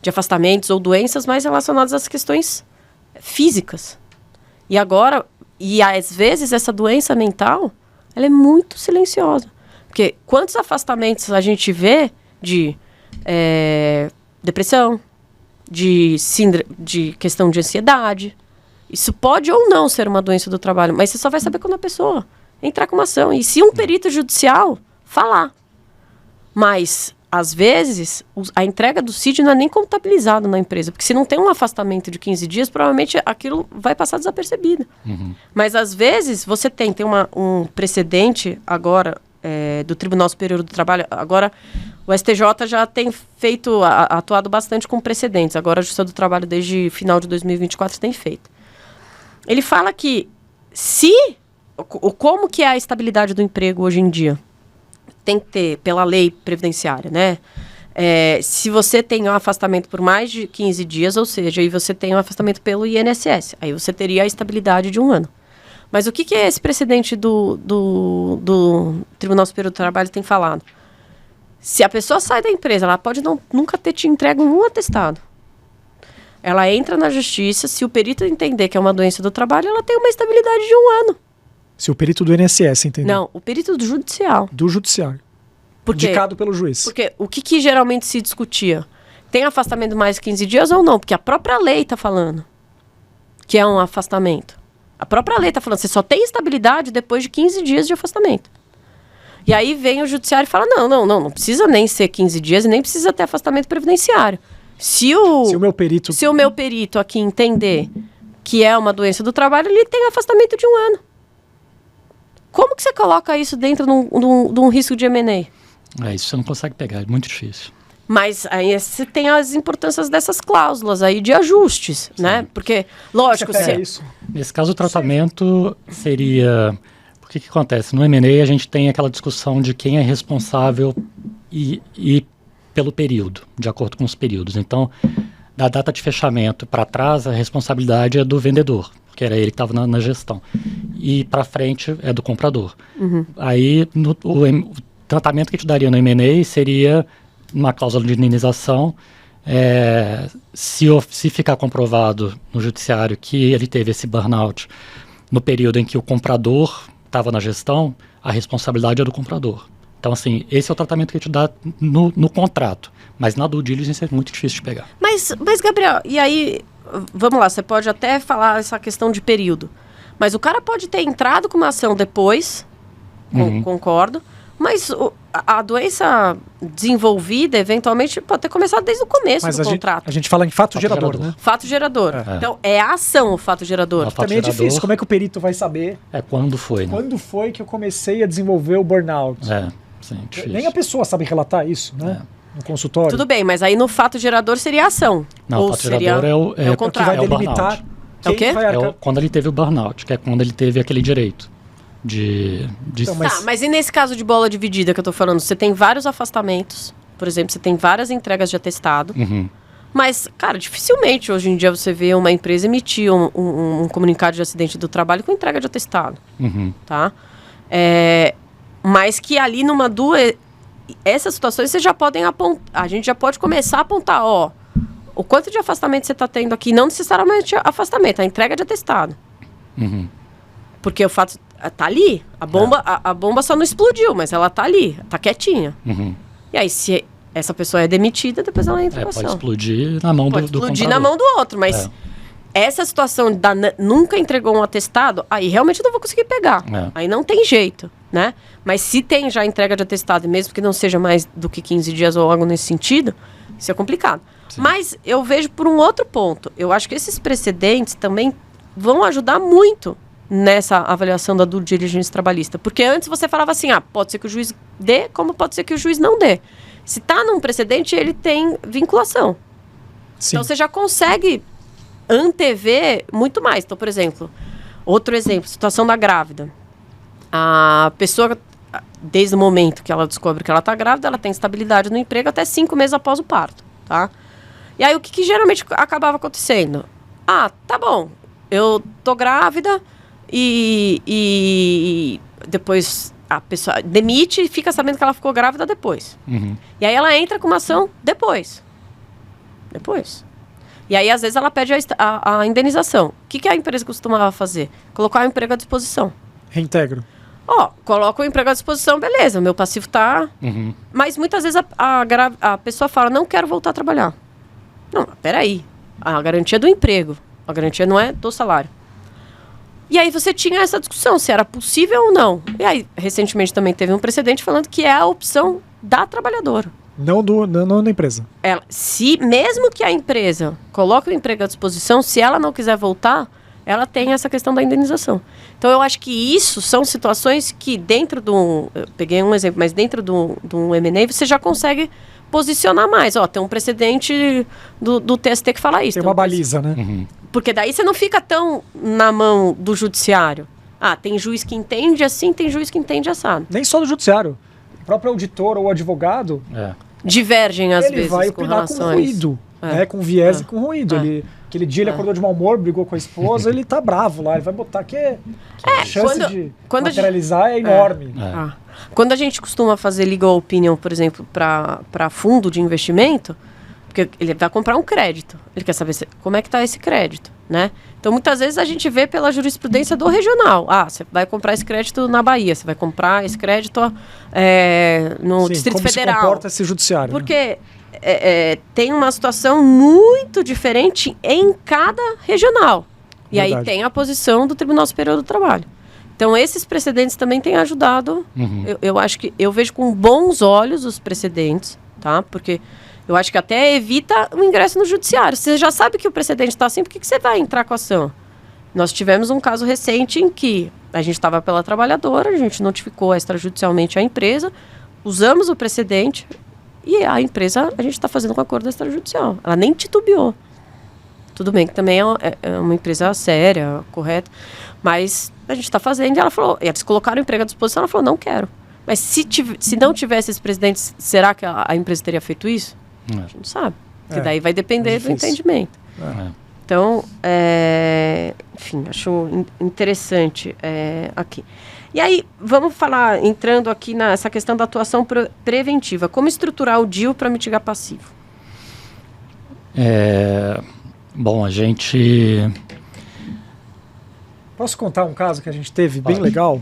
S2: de afastamentos ou doenças mais relacionadas às questões físicas. E agora, às vezes essa doença mental, ela é muito silenciosa. Porque quantos afastamentos a gente vê de depressão, de questão de ansiedade, Isso pode ou não ser uma doença do trabalho, mas você só vai saber quando a pessoa entrar com uma ação. E se um perito judicial falar. Mas, às vezes, a entrega do CID não é nem contabilizado na empresa. Porque se não tem um afastamento de 15 dias, provavelmente aquilo vai passar desapercebido. Mas, às vezes, você tem um precedente agora do Tribunal Superior do Trabalho. Agora, o STJ já tem atuado bastante com precedentes. Agora, a Justiça do Trabalho, desde final de 2024, tem feito. Ele fala que como que é a estabilidade do emprego hoje em dia? Tem que ter, pela lei previdenciária, né? Se você tem um afastamento por mais de 15 dias, ou seja, aí você tem um afastamento pelo INSS, aí você teria a estabilidade de 1 ano. Mas o que é esse precedente do Tribunal Superior do Trabalho tem falado? Se a pessoa sai da empresa, ela pode nunca ter te entregue um atestado. Ela entra na justiça, se o perito entender que é uma doença do trabalho, ela tem uma estabilidade de 1 ano.
S1: Se o perito do INSS entender.
S2: Não, o perito do judicial.
S1: Do judiciário.
S2: Por quê?
S1: Indicado pelo juiz.
S2: Porque o que geralmente se discutia? Tem afastamento mais 15 dias ou não? Porque a própria lei está falando que é um afastamento. A própria lei está falando, você só tem estabilidade depois de 15 dias de afastamento. E aí vem o judiciário e fala, não precisa nem ser 15 dias e nem precisa ter afastamento previdenciário. Se o meu perito aqui entender que é uma doença do trabalho, ele tem afastamento de 1 ano. Como que você coloca isso dentro de um risco de M&A?
S3: Isso você não consegue pegar, é muito difícil.
S2: Mas aí você tem as importâncias dessas cláusulas aí de ajustes, né? Porque, lógico...
S3: Nesse caso, o tratamento seria... O que acontece? No M&A, a gente tem aquela discussão de quem é responsável e pelo período, de acordo com os períodos. Então, da data de fechamento para trás, a responsabilidade é do vendedor, porque era ele que estava na gestão. E para frente é do comprador. Aí, o tratamento que te daria no M&A seria uma cláusula de indenização. Se ficar comprovado no judiciário que ele teve esse burnout no período em que o comprador estava na gestão, a responsabilidade é do comprador. Então, assim, esse é o tratamento que te dá no contrato. Mas na due diligence é muito difícil de pegar.
S2: Mas, Gabriel, e aí, vamos lá, você pode até falar essa questão de período. Mas o cara pode ter entrado com uma ação depois, concordo, mas a doença desenvolvida, eventualmente, pode ter começado desde o começo do contrato.
S1: A gente fala em fato gerador, né?
S2: Fato gerador. Então, é a ação o fato gerador.
S1: Também é difícil. Como é que o perito vai saber?
S3: Quando foi, né?
S1: Quando foi que eu comecei a desenvolver o burnout?
S3: Sim, difícil.
S1: Nem a pessoa sabe relatar isso, né? No consultório.
S2: Tudo bem, mas aí no fato gerador seria a ação.
S3: Não, o fato gerador é o
S2: contrato.
S1: Que vai delimitar
S2: quem o quê?
S1: vai
S3: quando ele teve o burnout, que é quando ele teve aquele direito.
S1: Então,
S2: mas e nesse caso de bola dividida que eu tô falando? Você tem vários afastamentos, por exemplo, você tem várias entregas de atestado, mas, cara, dificilmente hoje em dia você vê uma empresa emitir um comunicado de acidente do trabalho com entrega de atestado, tá? Mas que ali essas situações vocês já podem apontar, a gente já pode começar a apontar, o quanto de afastamento você está tendo aqui, não necessariamente afastamento, a entrega de atestado. Porque o fato tá ali, a bomba só não explodiu, mas ela tá ali, tá quietinha. E aí, se essa pessoa é demitida, depois ela entra com ação.
S3: Pode explodir na mão do comprador. Pode explodir
S2: na mão do outro, mas essa situação nunca entregou um atestado, aí realmente eu não vou conseguir pegar. Aí não tem jeito, né? Mas se tem já entrega de atestado, mesmo que não seja mais do que 15 dias ou algo nesse sentido, isso é complicado. Sim. Mas eu vejo por um outro ponto. Eu acho que esses precedentes também vão ajudar muito nessa avaliação da due diligence trabalhista. Porque antes você falava assim, pode ser que o juiz dê, como pode ser que o juiz não dê. Se está num precedente, ele tem vinculação. Sim. Então você já consegue antever muito mais. Então, por exemplo, outro exemplo, situação da grávida. A pessoa, desde o momento que ela descobre que ela está grávida, ela tem estabilidade no emprego até 5 meses após o parto, tá? E aí, o que geralmente acabava acontecendo? Tá bom, eu tô grávida e depois a pessoa demite e fica sabendo que ela ficou grávida depois. E aí ela entra com uma ação depois. E aí, às vezes, ela pede a indenização. O que a empresa costumava fazer? Colocar o emprego à disposição.
S1: Reintegro.
S2: Coloca o emprego à disposição, beleza, meu passivo tá... Mas muitas vezes a pessoa fala, não quero voltar a trabalhar. Não, peraí. A garantia é do emprego. A garantia não é do salário. E aí você tinha essa discussão, se era possível ou não. E aí, recentemente também teve um precedente falando que é a opção da trabalhadora.
S1: Não da empresa.
S2: Mesmo que a empresa coloque o emprego à disposição, se ela não quiser voltar, ela tem essa questão da indenização. Então, eu acho que isso são situações que dentro eu peguei um exemplo, mas dentro de um M&A você já consegue posicionar mais. Tem um precedente do TST que fala isso.
S1: Tem uma baliza, né?
S2: Porque daí você não fica tão na mão do judiciário. Tem juiz que entende assim, tem juiz que entende assado.
S1: Nem só do judiciário. O próprio auditor ou advogado...
S2: Divergem às vezes
S1: ele vai opinar com ruído, né? Com viés e com ruído. Aquele dia ele acordou de mau humor, brigou com a esposa, ele tá bravo lá, ele vai botar que a chance de materializar é enorme.
S2: Quando a gente costuma fazer legal opinion, por exemplo, para fundo de investimento, porque ele vai comprar um crédito, ele quer saber como é que está esse crédito, né? Então, muitas vezes a gente vê pela jurisprudência do regional. Você vai comprar esse crédito na Bahia, você vai comprar esse crédito no Distrito Federal.
S1: Como se comporta esse judiciário.
S2: Porque tem uma situação muito diferente em cada regional. E aí tem a posição do Tribunal Superior do Trabalho. Então, esses precedentes também têm ajudado. Eu acho que eu vejo com bons olhos os precedentes, tá? Porque eu acho que até evita o ingresso no judiciário. Você já sabe que o precedente está assim, por que você vai entrar com a ação? Nós tivemos um caso recente em que a gente estava pela trabalhadora, a gente notificou extrajudicialmente a empresa, usamos o precedente e a empresa, a gente está fazendo um acordo extrajudicial. Ela nem titubeou. Tudo bem que também é uma empresa séria, correta, mas a gente está fazendo e ela falou, eles colocaram o emprego à disposição, ela falou, não quero. Mas se não tivesse esses precedentes, será que a empresa teria feito isso? A gente não sabe. Porque daí vai depender do entendimento. Então, enfim, acho interessante aqui. E aí, vamos falar, entrando aqui nessa questão da atuação preventiva. Como estruturar o deal para mitigar passivo?
S3: Bom, a gente...
S1: Posso contar um caso que a gente teve bem legal?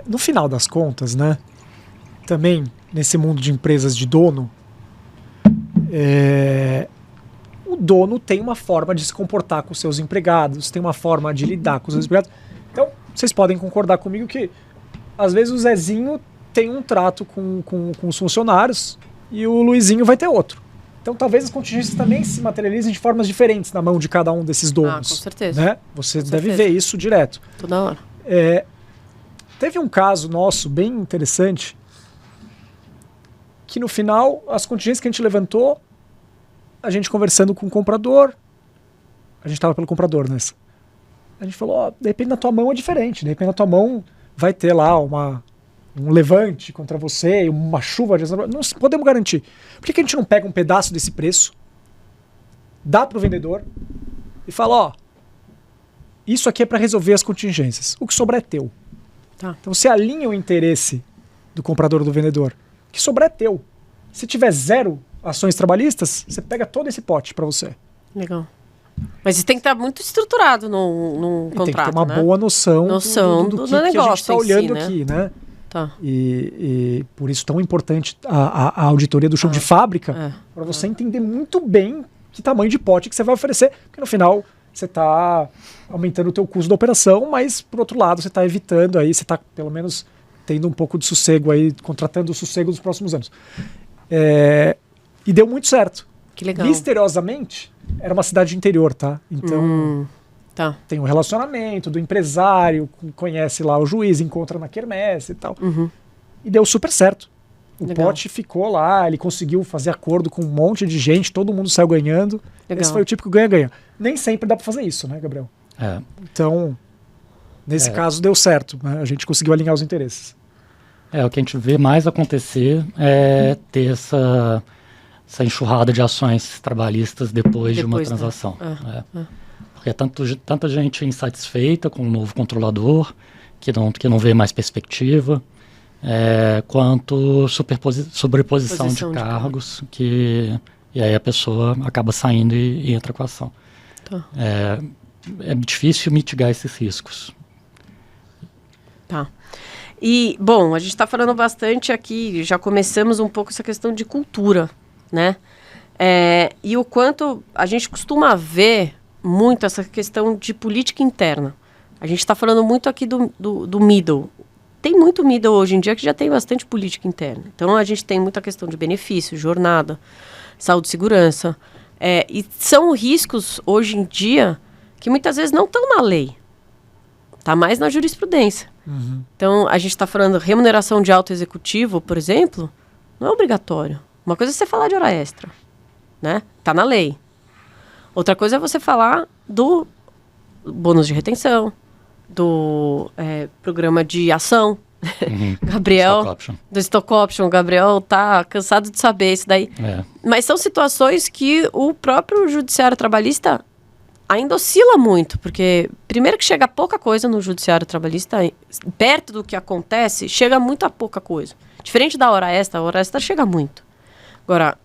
S1: No final das contas, né? Também, nesse mundo de empresas de dono, o dono tem uma forma de se comportar com seus empregados, tem uma forma de lidar com os seus empregados. Então, vocês podem concordar comigo que, às vezes, o Zezinho tem um trato com os funcionários e o Luizinho vai ter outro. Então, talvez as contingências também se materializem de formas diferentes na mão de cada um desses donos.
S2: Com certeza.
S1: Né? Você deve ver isso direto.
S2: Toda hora.
S1: Teve um caso nosso bem interessante que, no final, as contingências que a gente levantou, a gente conversando com o comprador, a gente estava pelo comprador nessa. A gente falou, de repente na tua mão é diferente, de repente na tua mão vai ter lá um levante contra você, uma chuva, não podemos garantir. Por que a gente não pega um pedaço desse preço, dá para o vendedor e fala, isso aqui é para resolver as contingências, o que sobrar é teu.
S2: Tá.
S1: Então você alinha o interesse do comprador ou do vendedor, o que sobrar é teu. Se tiver 0 ações trabalhistas, você pega todo esse pote para você.
S2: Legal. Mas isso tem que estar muito estruturado no contrato,
S1: tem que ter uma boa noção do que a gente está olhando aqui, né?
S2: Tá.
S1: E por isso tão importante a auditoria do chão de fábrica, para você entender muito bem que tamanho de pote que você vai oferecer, porque no final você está aumentando o teu custo da operação, mas por outro lado você está evitando aí, você está pelo menos tendo um pouco de sossego aí, contratando o sossego nos próximos anos. E deu muito certo.
S2: Que legal.
S1: Misteriosamente, era uma cidade de interior, tá? Então, tem um relacionamento do empresário, conhece lá o juiz, encontra na quermesse e tal. E deu super certo. O pote ficou lá, ele conseguiu fazer acordo com um monte de gente, todo mundo saiu ganhando. Legal. Esse foi o típico ganha-ganha. Nem sempre dá para fazer isso, né, Gabriel? Então, nesse caso deu certo, né? A gente conseguiu alinhar os interesses.
S3: O que a gente vê mais acontecer é ter essa enxurrada de ações trabalhistas depois de uma transação. Porque é tanta gente insatisfeita com o novo controlador, que não vê mais perspectiva, quanto sobreposição de cargos, e aí a pessoa acaba saindo e entra com a ação. É difícil mitigar esses riscos.
S2: Tá. E, bom, a gente está falando bastante aqui, já começamos um pouco essa questão de cultura, né? E o quanto a gente costuma ver muito essa questão de política interna. A gente está falando muito aqui do middle. Tem muito middle hoje em dia que já tem bastante política interna. Então, a gente tem muita questão de benefício, jornada, saúde e segurança. E são riscos, hoje em dia, que muitas vezes não estão na lei. Está mais na jurisprudência.
S1: Uhum.
S2: Então, a gente está falando remuneração de alto executivo, por exemplo, não é obrigatório. Uma coisa é você falar de hora extra, né? Está na lei. Outra coisa é você falar do bônus de retenção, do programa de ação. Gabriel,
S3: Stock option.
S2: do Stock Option. Gabriel tá cansado de saber isso daí. Mas são situações que o próprio judiciário trabalhista ainda oscila muito, porque primeiro que chega pouca coisa no judiciário trabalhista, perto do que acontece, chega muito a pouca coisa. Diferente da hora extra chega muito. Agora,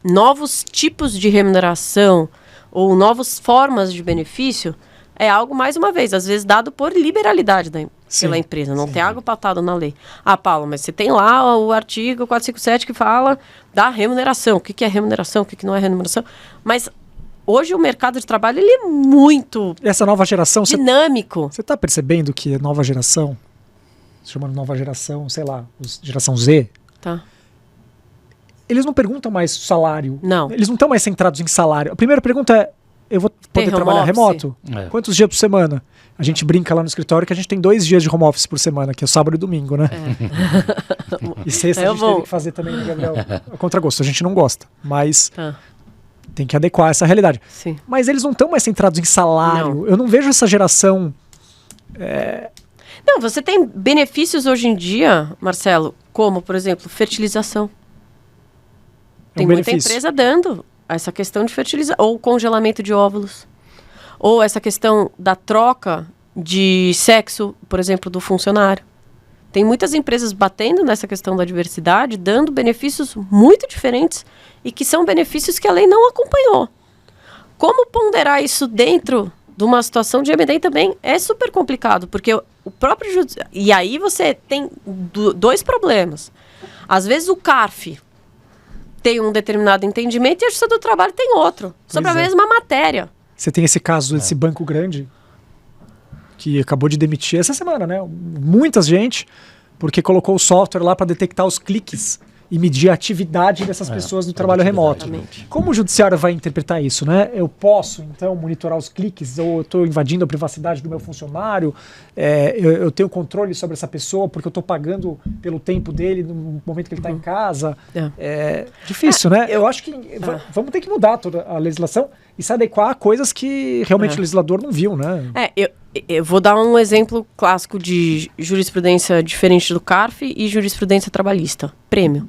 S2: novos tipos de remuneração ou novas formas de benefício é algo, mais uma vez, às vezes dado por liberalidade pela empresa, não tem algo pautado na lei. Ah, Paulo, mas você tem lá o artigo 457 que fala da remuneração, o que é remuneração, o que não é remuneração, mas hoje o mercado de trabalho ele é muito
S1: Essa nova geração,
S2: dinâmico.
S1: você está percebendo que a nova geração, se chamando nova geração, sei lá, geração Z,
S2: Tá.
S1: eles não perguntam mais salário.
S2: Não.
S1: Eles não estão mais centrados em salário. A primeira pergunta é, eu vou poder
S2: home
S1: trabalhar
S2: office?
S1: remoto? Quantos dias por semana? A gente brinca lá no escritório que a gente tem 2 dias de home office por semana, que é sábado e domingo, né? E sexta a gente teve que fazer também, Gabriel, a contragosto. A gente não gosta, mas tem que adequar essa realidade.
S2: Sim.
S1: Mas eles não estão mais centrados em salário.
S2: Não.
S1: Eu não vejo essa geração...
S2: Não, você tem benefícios hoje em dia, Marcelo, como, por exemplo, fertilização. Tem muita
S1: benefício.
S2: empresa dando essa questão de fertilização, ou congelamento de óvulos, ou essa questão da troca de sexo, por exemplo, do funcionário. Tem muitas empresas batendo nessa questão da diversidade, dando benefícios muito diferentes e que são benefícios que a lei não acompanhou. Como ponderar isso dentro de uma situação de M&A também é super complicado, porque o próprio judiciário... E aí você tem 2 problemas. Às vezes o CARF tem um determinado entendimento e a Justiça do Trabalho tem outro, sobre a mesma matéria.
S1: Você tem esse caso desse banco grande que acabou de demitir essa semana, né? Muita gente, porque colocou o software lá para detectar os cliques e medir a atividade dessas pessoas no trabalho remoto.
S2: Exatamente.
S1: Como o judiciário vai interpretar isso, né? Eu posso, então, monitorar os cliques, ou eu estou invadindo a privacidade do meu funcionário, eu tenho controle sobre essa pessoa porque eu estou pagando pelo tempo dele no momento que ele está em casa. É difícil, né? Eu acho que vamos ter que mudar toda a legislação e se adequar a coisas que realmente o legislador não viu, né?
S2: Eu vou dar um exemplo clássico de jurisprudência diferente do CARF e jurisprudência trabalhista. Prêmio.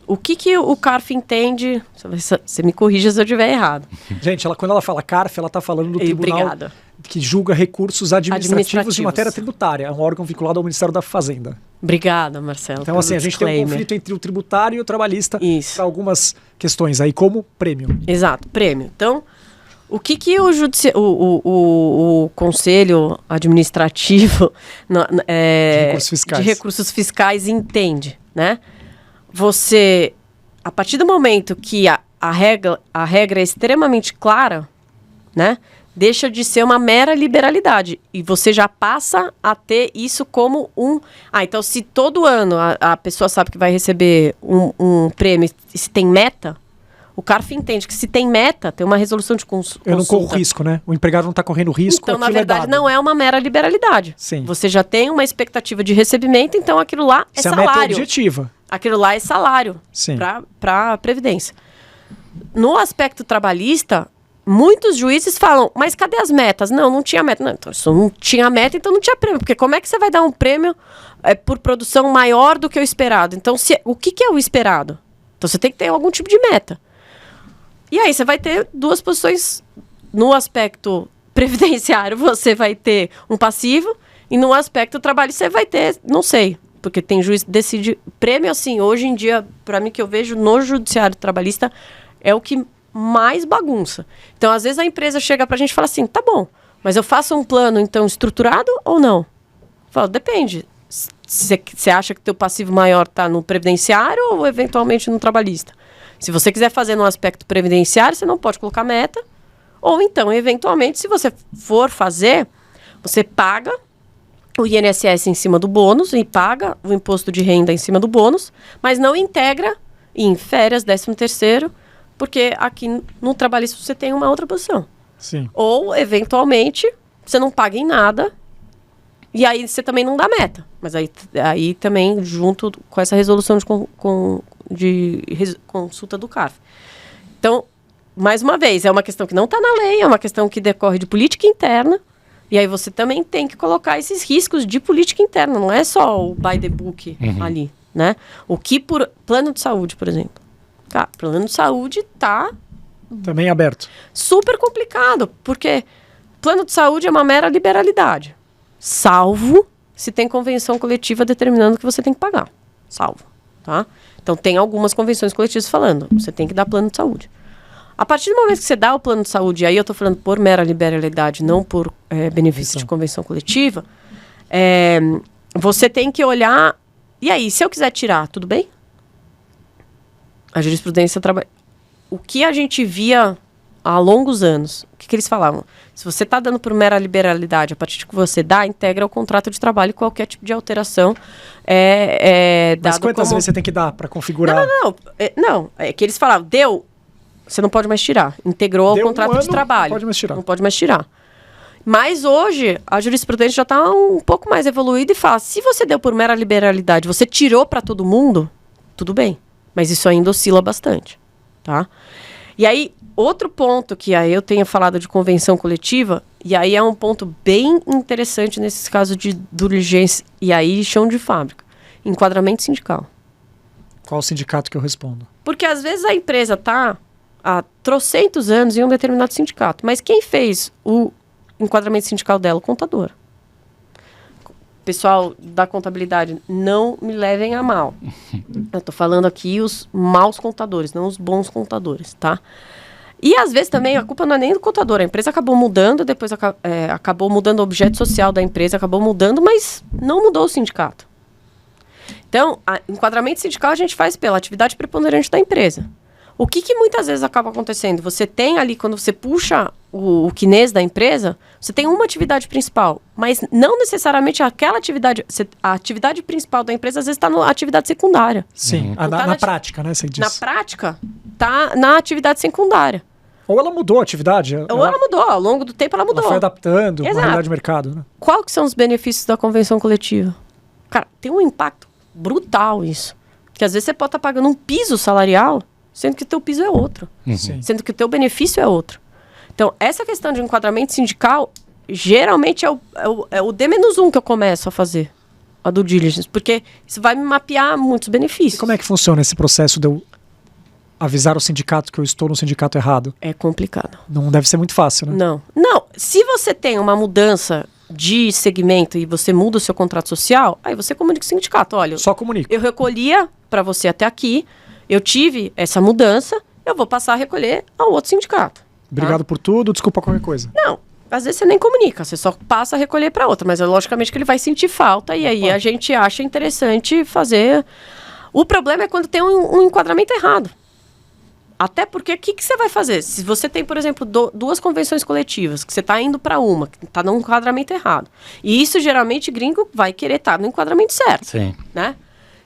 S2: O que o CARF entende? Você me corrija se eu estiver errado.
S1: Gente, quando ela fala CARF, ela está falando do tribunal que julga recursos administrativos de matéria tributária. É um órgão vinculado ao Ministério da Fazenda.
S2: Obrigada, Marcelo.
S1: Então, assim, a gente tem um conflito entre o tributário e o trabalhista para algumas questões aí, como prêmio.
S2: Exato, prêmio. Então, o que o Conselho Administrativo de Recursos Fiscais entende, né? Você, a partir do momento que a regra é extremamente clara, né? Deixa de ser uma mera liberalidade. E você já passa a ter isso como um... então se todo ano a pessoa sabe que vai receber um prêmio e se tem meta, o CARF entende que se tem meta, tem uma resolução de consulta. Eu
S1: não corro risco, né? O empregado não está correndo risco.
S2: Então, na verdade, não é uma mera liberalidade.
S1: Sim.
S2: Você já tem uma expectativa de recebimento, então aquilo lá é salário.
S1: Se a meta é objetiva.
S2: Aquilo lá é salário para a Previdência. No aspecto trabalhista, muitos juízes falam, mas cadê as metas? Não tinha meta. Não, então, se não tinha meta, então não tinha prêmio. Porque como é que você vai dar um prêmio por produção maior do que o esperado? Então, o que é o esperado? Então, você tem que ter algum tipo de meta. E aí você vai ter 2 posições. No aspecto previdenciário, você vai ter um passivo. E no aspecto trabalhista, você vai ter, não sei. Porque tem juiz que decide. Prêmio, assim, hoje em dia, para mim, que eu vejo no judiciário trabalhista, é o que mais bagunça. Então, às vezes, a empresa chega pra gente e fala assim, tá bom, mas eu faço um plano, então, estruturado ou não? Eu falo, depende. Você acha que teu passivo maior tá no previdenciário ou, eventualmente, no trabalhista? Se você quiser fazer no aspecto previdenciário, você não pode colocar meta. Ou então, eventualmente, se você for fazer, você paga o INSS em cima do bônus e paga o imposto de renda em cima do bônus, mas não integra em férias, 13º, porque aqui no trabalhista você tem uma outra posição.
S1: Sim.
S2: Ou, eventualmente, você não paga em nada e aí você também não dá meta. Mas aí também, junto com essa resolução de consulta do CARF. Então, mais uma vez, é uma questão que não está na lei, é uma questão que decorre de política interna. E aí você também tem que colocar esses riscos de política interna, não é só o by the book ali, né? O que por plano de saúde, por exemplo. Cara, plano de saúde tá
S1: Também aberto.
S2: super complicado, porque plano de saúde é uma mera liberalidade. Salvo se tem convenção coletiva determinando que você tem que pagar. Salvo, tá? Então tem algumas convenções coletivas falando, você tem que dar plano de saúde. A partir do momento que você dá o plano de saúde, e aí eu estou falando por mera liberalidade, não por benefício de convenção coletiva, você tem que olhar... E aí, se eu quiser tirar, tudo bem? A jurisprudência trabalha... O que a gente via há longos anos, o que eles falavam? Se você está dando por mera liberalidade, a partir de que você dá, integra o contrato de trabalho e qualquer tipo de alteração
S1: Mas quantas vezes você tem que dar para configurar?
S2: Não, é que eles falavam, deu... Você não pode mais tirar. Integrou ao contrato de trabalho.
S1: Não pode mais tirar.
S2: Não pode mais tirar. Mas hoje, a jurisprudência já está um pouco mais evoluída e fala, se você deu por mera liberalidade, você tirou para todo mundo, tudo bem. Mas isso ainda oscila bastante, tá? E aí, outro ponto que aí eu tenho falado de convenção coletiva, e aí é um ponto bem interessante nesses casos de diligência, e aí chão de fábrica, enquadramento sindical.
S1: Qual sindicato que eu respondo?
S2: Porque às vezes a empresa está há trocentos anos em um determinado sindicato. Mas quem fez o enquadramento sindical dela? O contador. Pessoal da contabilidade, não me levem a mal. Eu estou falando aqui os maus contadores, não os bons contadores, tá? E às vezes também a culpa não é nem do contador. A empresa acabou mudando, depois acabou mudando o objeto social da empresa, acabou mudando, mas não mudou o sindicato. Então, enquadramento sindical a gente faz pela atividade preponderante da empresa. O que muitas vezes acaba acontecendo? Você tem ali, quando você puxa o CNES da empresa, você tem uma atividade principal, mas não necessariamente aquela atividade... A atividade principal da empresa, às vezes, está na atividade secundária.
S1: Sim, na prática, né? Você diz.
S2: Na prática, está na atividade secundária.
S1: Ou ela mudou a atividade.
S2: Ou ela mudou, ao longo do tempo ela mudou.
S1: Ela foi adaptando à
S2: Exato.
S1: realidade de mercado. Né?
S2: Qual que são os benefícios da convenção coletiva? Cara, tem um impacto brutal isso. Porque às vezes você pode estar pagando um piso salarial, sendo que o teu piso é outro.
S1: Sim.
S2: Sendo que o teu benefício é outro. Então, essa questão de enquadramento sindical, geralmente é o D-1 que eu começo a fazer, a due diligence, porque isso vai me mapear muitos benefícios.
S1: E como é que funciona esse processo de eu avisar o sindicato que eu estou no sindicato errado?
S2: É complicado.
S1: Não deve ser muito fácil, né?
S2: Não. Se você tem uma mudança de segmento e você muda o seu contrato social, aí você comunica com o sindicato. Olha,
S1: só comunica.
S2: Eu recolhia para você até aqui, eu tive essa mudança, eu vou passar a recolher ao outro sindicato.
S1: Obrigado por tudo, desculpa qualquer coisa.
S2: Não, às vezes você nem comunica, você só passa a recolher para outra, mas logicamente que ele vai sentir falta e aí a gente acha interessante fazer. O problema é quando tem um enquadramento errado. Até porque, o que você vai fazer? Se você tem, por exemplo, duas convenções coletivas, que você está indo para uma, que está num enquadramento errado. E isso, geralmente, gringo vai querer estar no enquadramento certo.
S3: Sim.
S2: Né?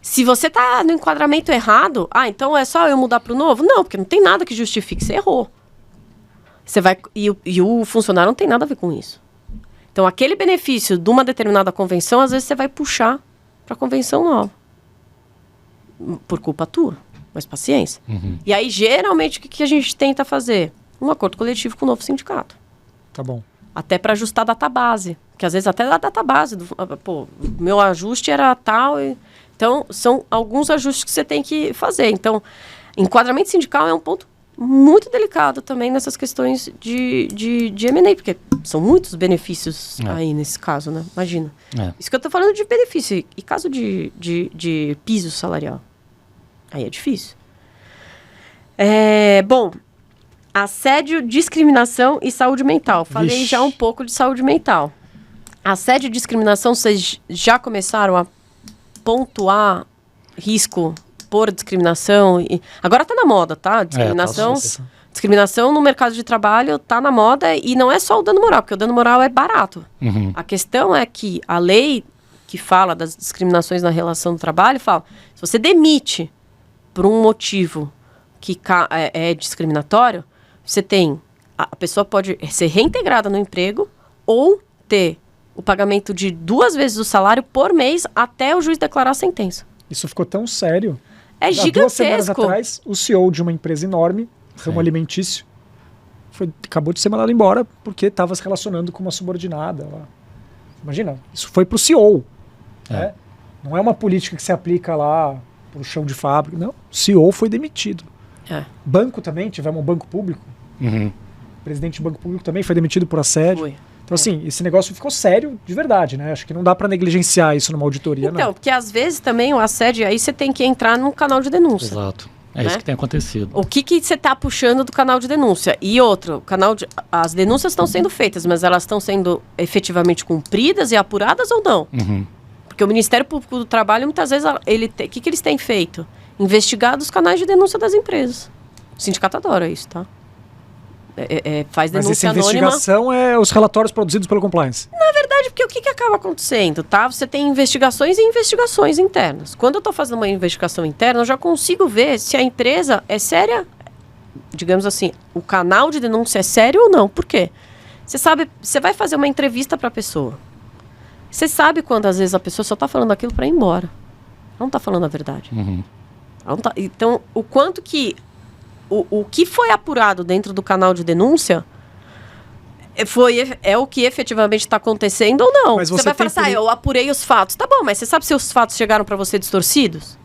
S2: Se você está no enquadramento errado, então é só eu mudar para o novo? Não, porque não tem nada que justifique, você errou. Você vai, e o funcionário não tem nada a ver com isso. Então, aquele benefício de uma determinada convenção, às vezes você vai puxar para a convenção nova. Por culpa tua. Mas paciência. E aí, geralmente, o que a gente tenta fazer? Um acordo coletivo com o novo sindicato.
S1: Tá bom.
S2: Até para ajustar a database. Porque às vezes até a database. Meu ajuste era tal. Então, são alguns ajustes que você tem que fazer. Então, enquadramento sindical é um ponto muito delicado também nessas questões de M&A. Porque são muitos benefícios aí nesse caso, né? Imagina. Isso que eu estou falando de benefício. E caso de piso salarial? Aí é difícil. Bom, assédio, discriminação e saúde mental. Falei já um pouco de saúde mental. Assédio e discriminação, vocês já começaram a pontuar risco expor discriminação. Agora tá na moda, tá? Discriminação no mercado de trabalho tá na moda e não é só o dano moral, porque o dano moral é barato. A questão é que a lei que fala das discriminações na relação do trabalho fala, se você demite por um motivo que é discriminatório, você tem, a pessoa pode ser reintegrada no emprego ou ter o pagamento de 2 vezes o salário por mês até o juiz declarar a sentença.
S1: Isso ficou tão sério.
S2: É gigantesco.
S1: 2 semanas atrás, o CEO de uma empresa enorme, ramo alimentício, acabou de ser mandado embora porque estava se relacionando com uma subordinada lá. Imagina, isso foi para o CEO. Né? Não é uma política que se aplica lá para o chão de fábrica. Não, o CEO foi demitido. Banco também, tivemos um banco público. O presidente de banco público também foi demitido por assédio.
S2: Foi.
S1: Então, assim, esse negócio ficou sério de verdade, né? Acho que não dá para negligenciar isso numa auditoria,
S2: então, porque às vezes também o assédio, aí você tem que entrar num canal de denúncia.
S3: Exato. É isso que tem acontecido.
S2: O que você está puxando do canal de denúncia? E outro, as denúncias estão sendo feitas, mas elas estão sendo efetivamente cumpridas e apuradas ou não? Porque o Ministério Público do Trabalho, muitas vezes, o que eles têm feito? Investigado os canais de denúncia das empresas. O sindicato adora isso, tá? Faz denúncia anônima.
S1: Mas essa investigação é os relatórios produzidos pelo compliance?
S2: Na verdade, porque o que acaba acontecendo, tá? Você tem investigações e investigações internas. Quando eu estou fazendo uma investigação interna, eu já consigo ver se a empresa é séria, digamos assim, o canal de denúncia é sério ou não. Por quê? Você vai fazer uma entrevista para a pessoa. Você sabe quando, às vezes, a pessoa só está falando aquilo para ir embora. Ela não está falando a verdade. Então, o quanto que... O que foi apurado dentro do canal de denúncia é o que efetivamente está acontecendo ou não.
S1: Mas
S2: você vai falar assim, eu apurei os fatos. Tá bom, mas você sabe se os fatos chegaram para você distorcidos?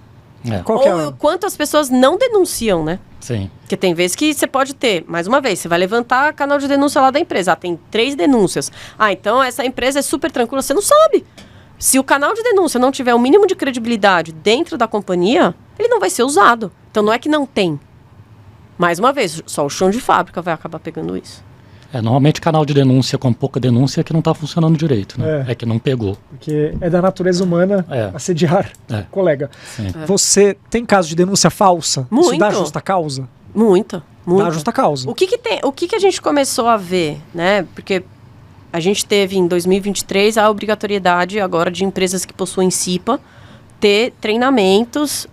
S2: Ou quanto as pessoas não denunciam, né?
S3: Sim.
S2: Porque tem vezes que você pode ter, mais uma vez, você vai levantar canal de denúncia lá da empresa. Tem 3 denúncias. Então essa empresa é super tranquila. Você não sabe. Se o canal de denúncia não tiver o mínimo de credibilidade dentro da companhia, ele não vai ser usado. Então não é que não tem. Mais uma vez, só o chão de fábrica vai acabar pegando isso.
S3: Normalmente canal de denúncia com pouca denúncia é que não está funcionando direito, né? É que não pegou.
S1: Porque é da natureza humana assediar colega. Você tem caso de denúncia falsa?
S2: Muito.
S1: Isso dá justa causa?
S2: Muita.
S1: Dá justa causa.
S2: O que a gente começou a ver, né? Porque a gente teve em 2023 a obrigatoriedade agora de empresas que possuem CIPA ter treinamentos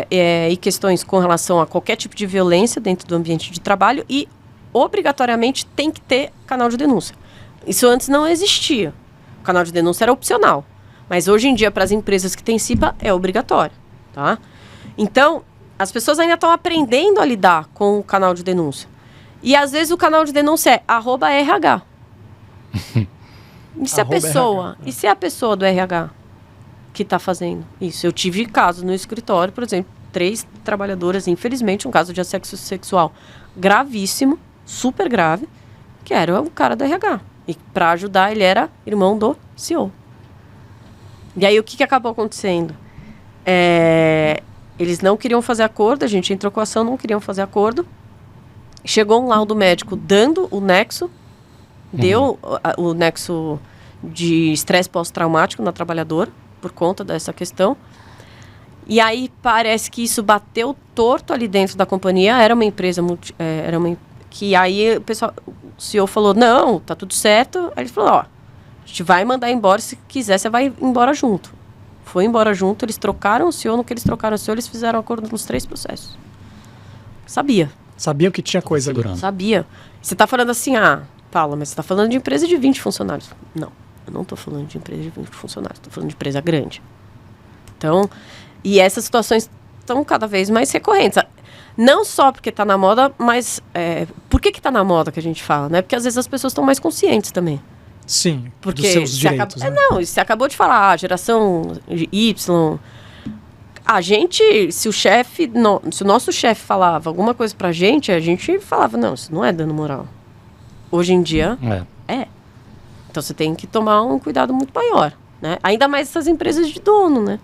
S2: e questões com relação a qualquer tipo de violência dentro do ambiente de trabalho e obrigatoriamente tem que ter canal de denúncia. Isso antes não existia. O canal de denúncia era opcional. Mas hoje em dia, para as empresas que têm CIPA, é obrigatório. Tá? Então, as pessoas ainda estão aprendendo a lidar com o canal de denúncia. E às vezes o canal de denúncia é @RH. E se a pessoa do RH que está fazendo isso? Eu tive casos no escritório, por exemplo, 3 trabalhadoras, infelizmente, um caso de assédio sexual gravíssimo, super grave, que era o cara do RH. E para ajudar, ele era irmão do CEO. E aí, o que acabou acontecendo? Eles não queriam fazer acordo, a gente entrou com a ação, não queriam fazer acordo. Chegou um laudo médico dando o nexo, deu o nexo de estresse pós-traumático na trabalhadora, por conta dessa questão. E aí parece que isso bateu torto ali dentro da companhia. Era uma empresa que aí o CEO falou, não, tá tudo certo. Aí ele falou, a gente vai mandar embora, se quiser você vai embora junto. Foi embora junto, eles trocaram o CEO, no que eles trocaram o CEO, eles fizeram acordo nos 3 processos.
S1: Sabiam que tinha coisa ali.
S2: Sabia. Você tá falando assim, Paula, mas você tá falando de empresa de 20 funcionários. Não, eu não tô falando de empresa de 20 funcionários, tô falando de empresa grande. Então, e essas situações estão cada vez mais recorrentes. Não só porque está na moda, mas por que está na moda que a gente fala, né? Porque às vezes as pessoas estão mais conscientes também.
S1: Sim,
S2: porque
S1: dos seus direitos. Né?
S2: Você acabou de falar, geração Y. A gente, se o nosso chefe falava alguma coisa pra gente, a gente falava, não, isso não é dano moral. Hoje em dia, é. Então você tem que tomar um cuidado muito maior, né? Ainda mais essas empresas de dono, né?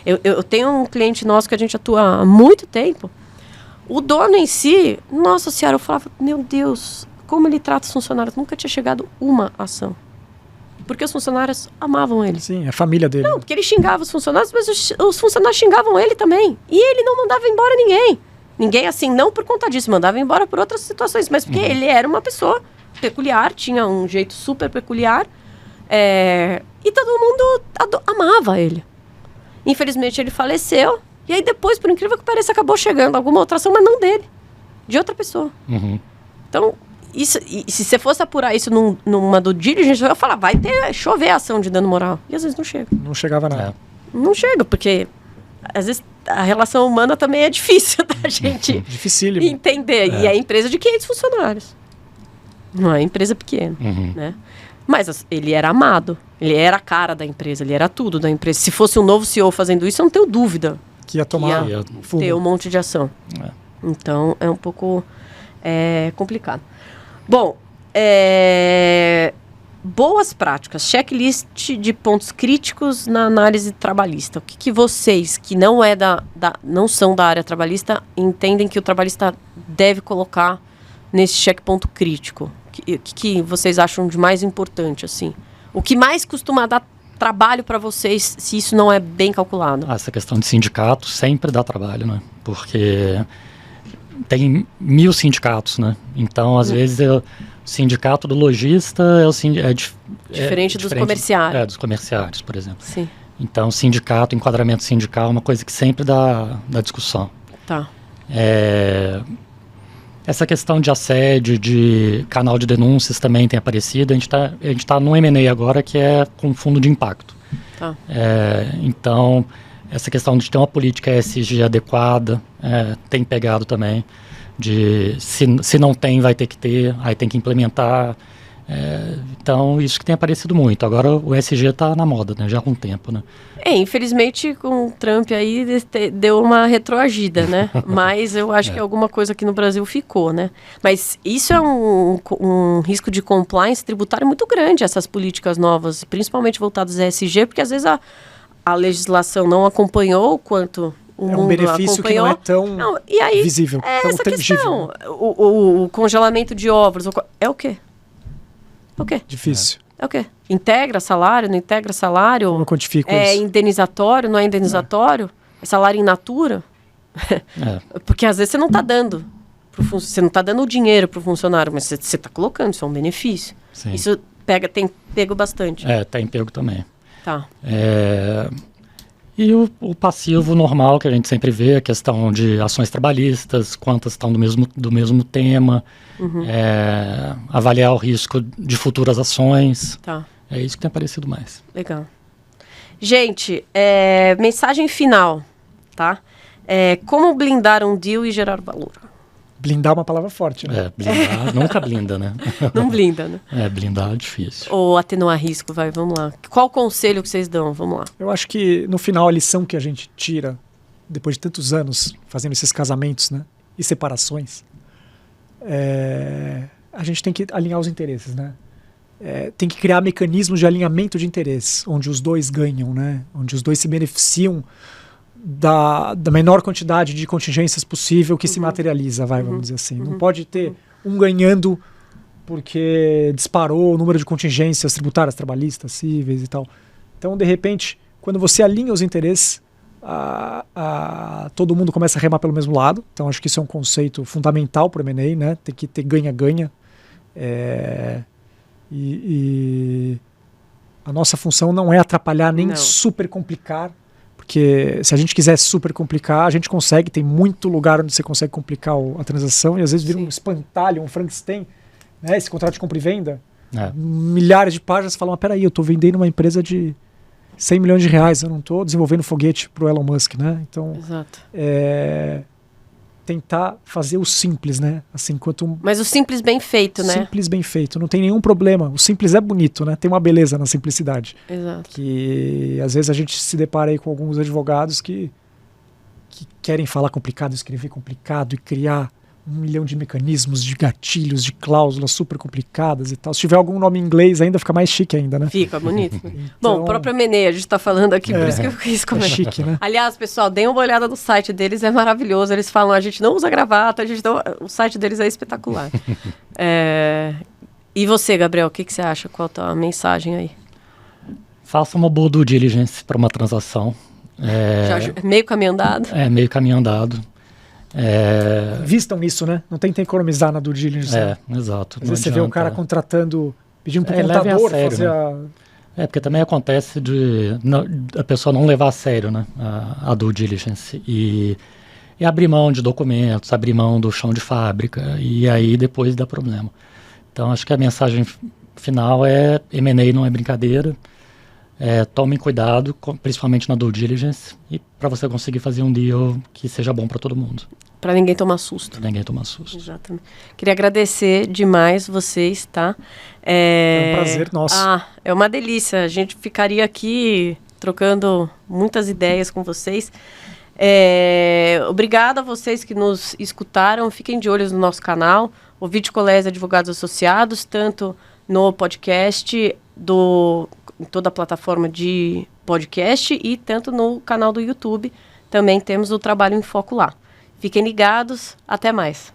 S2: Eu tenho um cliente nosso que a gente atua há muito tempo. O dono em si, nossa senhora, eu falava, meu Deus, como ele trata os funcionários. Nunca tinha chegado uma ação. porque os funcionários amavam ele.
S1: Sim, é a família dele.
S2: Não, porque ele xingava os funcionários, mas os funcionários xingavam ele também. E ele não mandava embora ninguém. Ninguém, assim, não por conta disso, mandava embora por outras situações, mas porque ele era uma pessoa peculiar, tinha um jeito super peculiar, e todo mundo amava ele. Infelizmente, ele faleceu, e aí depois, por incrível que pareça, acabou chegando alguma outra ação, mas não dele, de outra pessoa. Então, isso, e se você fosse apurar isso numa do diligence, eu ia falar, vai chover ação de dano moral. E às vezes não chega.
S1: Não chegava nada.
S2: Não chega, porque às vezes a relação humana também é difícil da gente
S1: Dificílimo.
S2: entender. E é empresa de 500 funcionários. Não é empresa pequena, né? Mas ele era amado. Ele era a cara da empresa. Ele era tudo da empresa. Se fosse um novo CEO fazendo isso, eu não tenho dúvida
S1: Que ia tomar fumo.
S2: ter um monte de ação. Então, é um pouco complicado. Bom, boas práticas. Checklist de pontos críticos na análise trabalhista. O que vocês, que não são da área trabalhista, entendem que o trabalhista deve colocar nesse checkponto crítico? O que vocês acham de mais importante, assim? O que mais costuma dar trabalho para vocês, se isso não é bem calculado?
S3: Essa questão de sindicato sempre dá trabalho, né? Porque tem 1000 sindicatos, né? Então, às vezes, o sindicato do lojista
S2: diferente dos comerciários.
S3: Dos comerciários, por exemplo.
S2: Sim.
S3: Então, sindicato, enquadramento sindical é uma coisa que sempre dá discussão.
S2: Tá.
S3: Essa questão de assédio, de canal de denúncias também tem aparecido. A gente tá no M&A agora, que é com fundo de impacto.
S2: Tá.
S3: Então, essa questão de ter uma política ESG adequada tem pegado também. Se não tem, vai ter que ter, aí tem que implementar. Então, isso que tem aparecido muito. Agora o ESG está na moda, né? Já há algum tempo, né?
S2: Infelizmente, com o Trump aí, deu uma retroagida, né? Mas eu acho que alguma coisa aqui no Brasil ficou, né? Mas isso é um risco de compliance tributário muito grande, essas políticas novas, principalmente voltadas a ESG, porque às vezes a legislação não acompanhou o quanto o mundo
S1: um benefício
S2: acompanhou.
S1: que não é tão visível, tão
S2: essa
S1: tangível.
S2: Questão. O congelamento de ovos é o quê? É o quê?
S1: Difícil.
S2: É o quê? Integra salário, não integra salário?
S1: Como eu quantifico isso?
S2: É indenizatório, não é indenizatório? É salário in natura? Porque às vezes você não está dando. Você não está dando o dinheiro para o funcionário, mas você está colocando, isso é um benefício.
S3: Sim.
S2: Isso tem pego bastante.
S3: Tem pego também.
S2: Tá.
S3: E o passivo normal que a gente sempre vê, a questão de ações trabalhistas, quantas estão do mesmo tema, avaliar o risco de futuras ações.
S2: Tá.
S3: É isso que tem aparecido mais.
S2: Legal. Gente, mensagem final, tá? Como blindar um deal e gerar valor?
S1: Blindar é uma palavra forte, né?
S3: Blindar nunca blinda, né?
S2: Não blinda, né?
S3: Blindar é difícil.
S2: Ou atenuar risco, vamos lá. Qual conselho que vocês dão? Vamos lá.
S1: Eu acho que, no final, a lição que a gente tira, depois de tantos anos fazendo esses casamentos, né? E separações, a gente tem que alinhar os interesses, né? Tem que criar mecanismos de alinhamento de interesses, onde os dois ganham, né? Onde os dois se beneficiam da menor quantidade de contingências possível que se materializa, vamos dizer assim. Não pode ter um ganhando porque disparou o número de contingências tributárias, trabalhistas, cíveis e tal. Então, de repente, quando você alinha os interesses, todo mundo começa a remar pelo mesmo lado. Então, acho que isso é um conceito fundamental para o M&A, né? Tem que ter ganha-ganha. E a nossa função não é atrapalhar nem super complicar, porque se a gente quiser super complicar, a gente consegue, tem muito lugar onde você consegue complicar a transação e às vezes vira um espantalho, um Frankenstein, né? Esse contrato de compra e venda, milhares de páginas, falam, peraí, eu estou vendendo uma empresa de 100 milhões de reais, eu não estou desenvolvendo foguete para o Elon Musk, né? Então,
S2: exato.
S1: Tentar fazer o simples, né? Assim,
S2: Mas o simples bem feito, né?
S1: Simples bem feito, não tem nenhum problema. O simples é bonito, né? Tem uma beleza na simplicidade.
S2: Exato.
S1: Que às vezes a gente se depara aí com alguns advogados que querem falar complicado, escrever complicado e criar 1 milhão de mecanismos, de gatilhos, de cláusulas super complicadas e tal. Se tiver algum nome em inglês ainda fica mais chique ainda, né?
S2: Fica bonito. Bom, o próprio M&A a gente está falando aqui, por isso que eu quis comentar.
S1: É chique, né?
S2: Aliás, pessoal, deem uma olhada no site deles, é maravilhoso. Eles falam, a gente não usa gravata, o site deles é espetacular. E você, Gabriel, o que você acha? Qual a tua mensagem aí?
S3: Faça uma boa due diligence para uma transação.
S2: Meio caminho andado.
S3: Meio caminho andado.
S1: Vistam isso, né? Não tentem economizar na due diligence.
S3: Exato.
S1: Às vezes você vê um cara contratando, pedindo para o
S3: levem a
S1: contador
S3: sério,
S1: fazer
S3: né? Porque também acontece de a pessoa não levar a sério, né, a due diligence e abrir mão de documentos, abrir mão do chão de fábrica, e aí depois dá problema. Então acho que a mensagem final é: M&A não é brincadeira, tomem cuidado, principalmente na due diligence, e para você conseguir fazer um deal que seja bom para todo mundo.
S2: Para ninguém tomar susto.
S3: Para ninguém tomar susto.
S2: Exatamente. Queria agradecer demais vocês, tá?
S1: É um prazer nosso.
S2: É uma delícia. A gente ficaria aqui trocando muitas ideias com vocês. Obrigada a vocês que nos escutaram. Fiquem de olho no nosso canal, o Ovidio Colesi Advogados Associados, tanto no podcast, em toda a plataforma de podcast, e tanto no canal do YouTube. Também temos o Trabalho em Foco lá. Fiquem ligados. Até mais.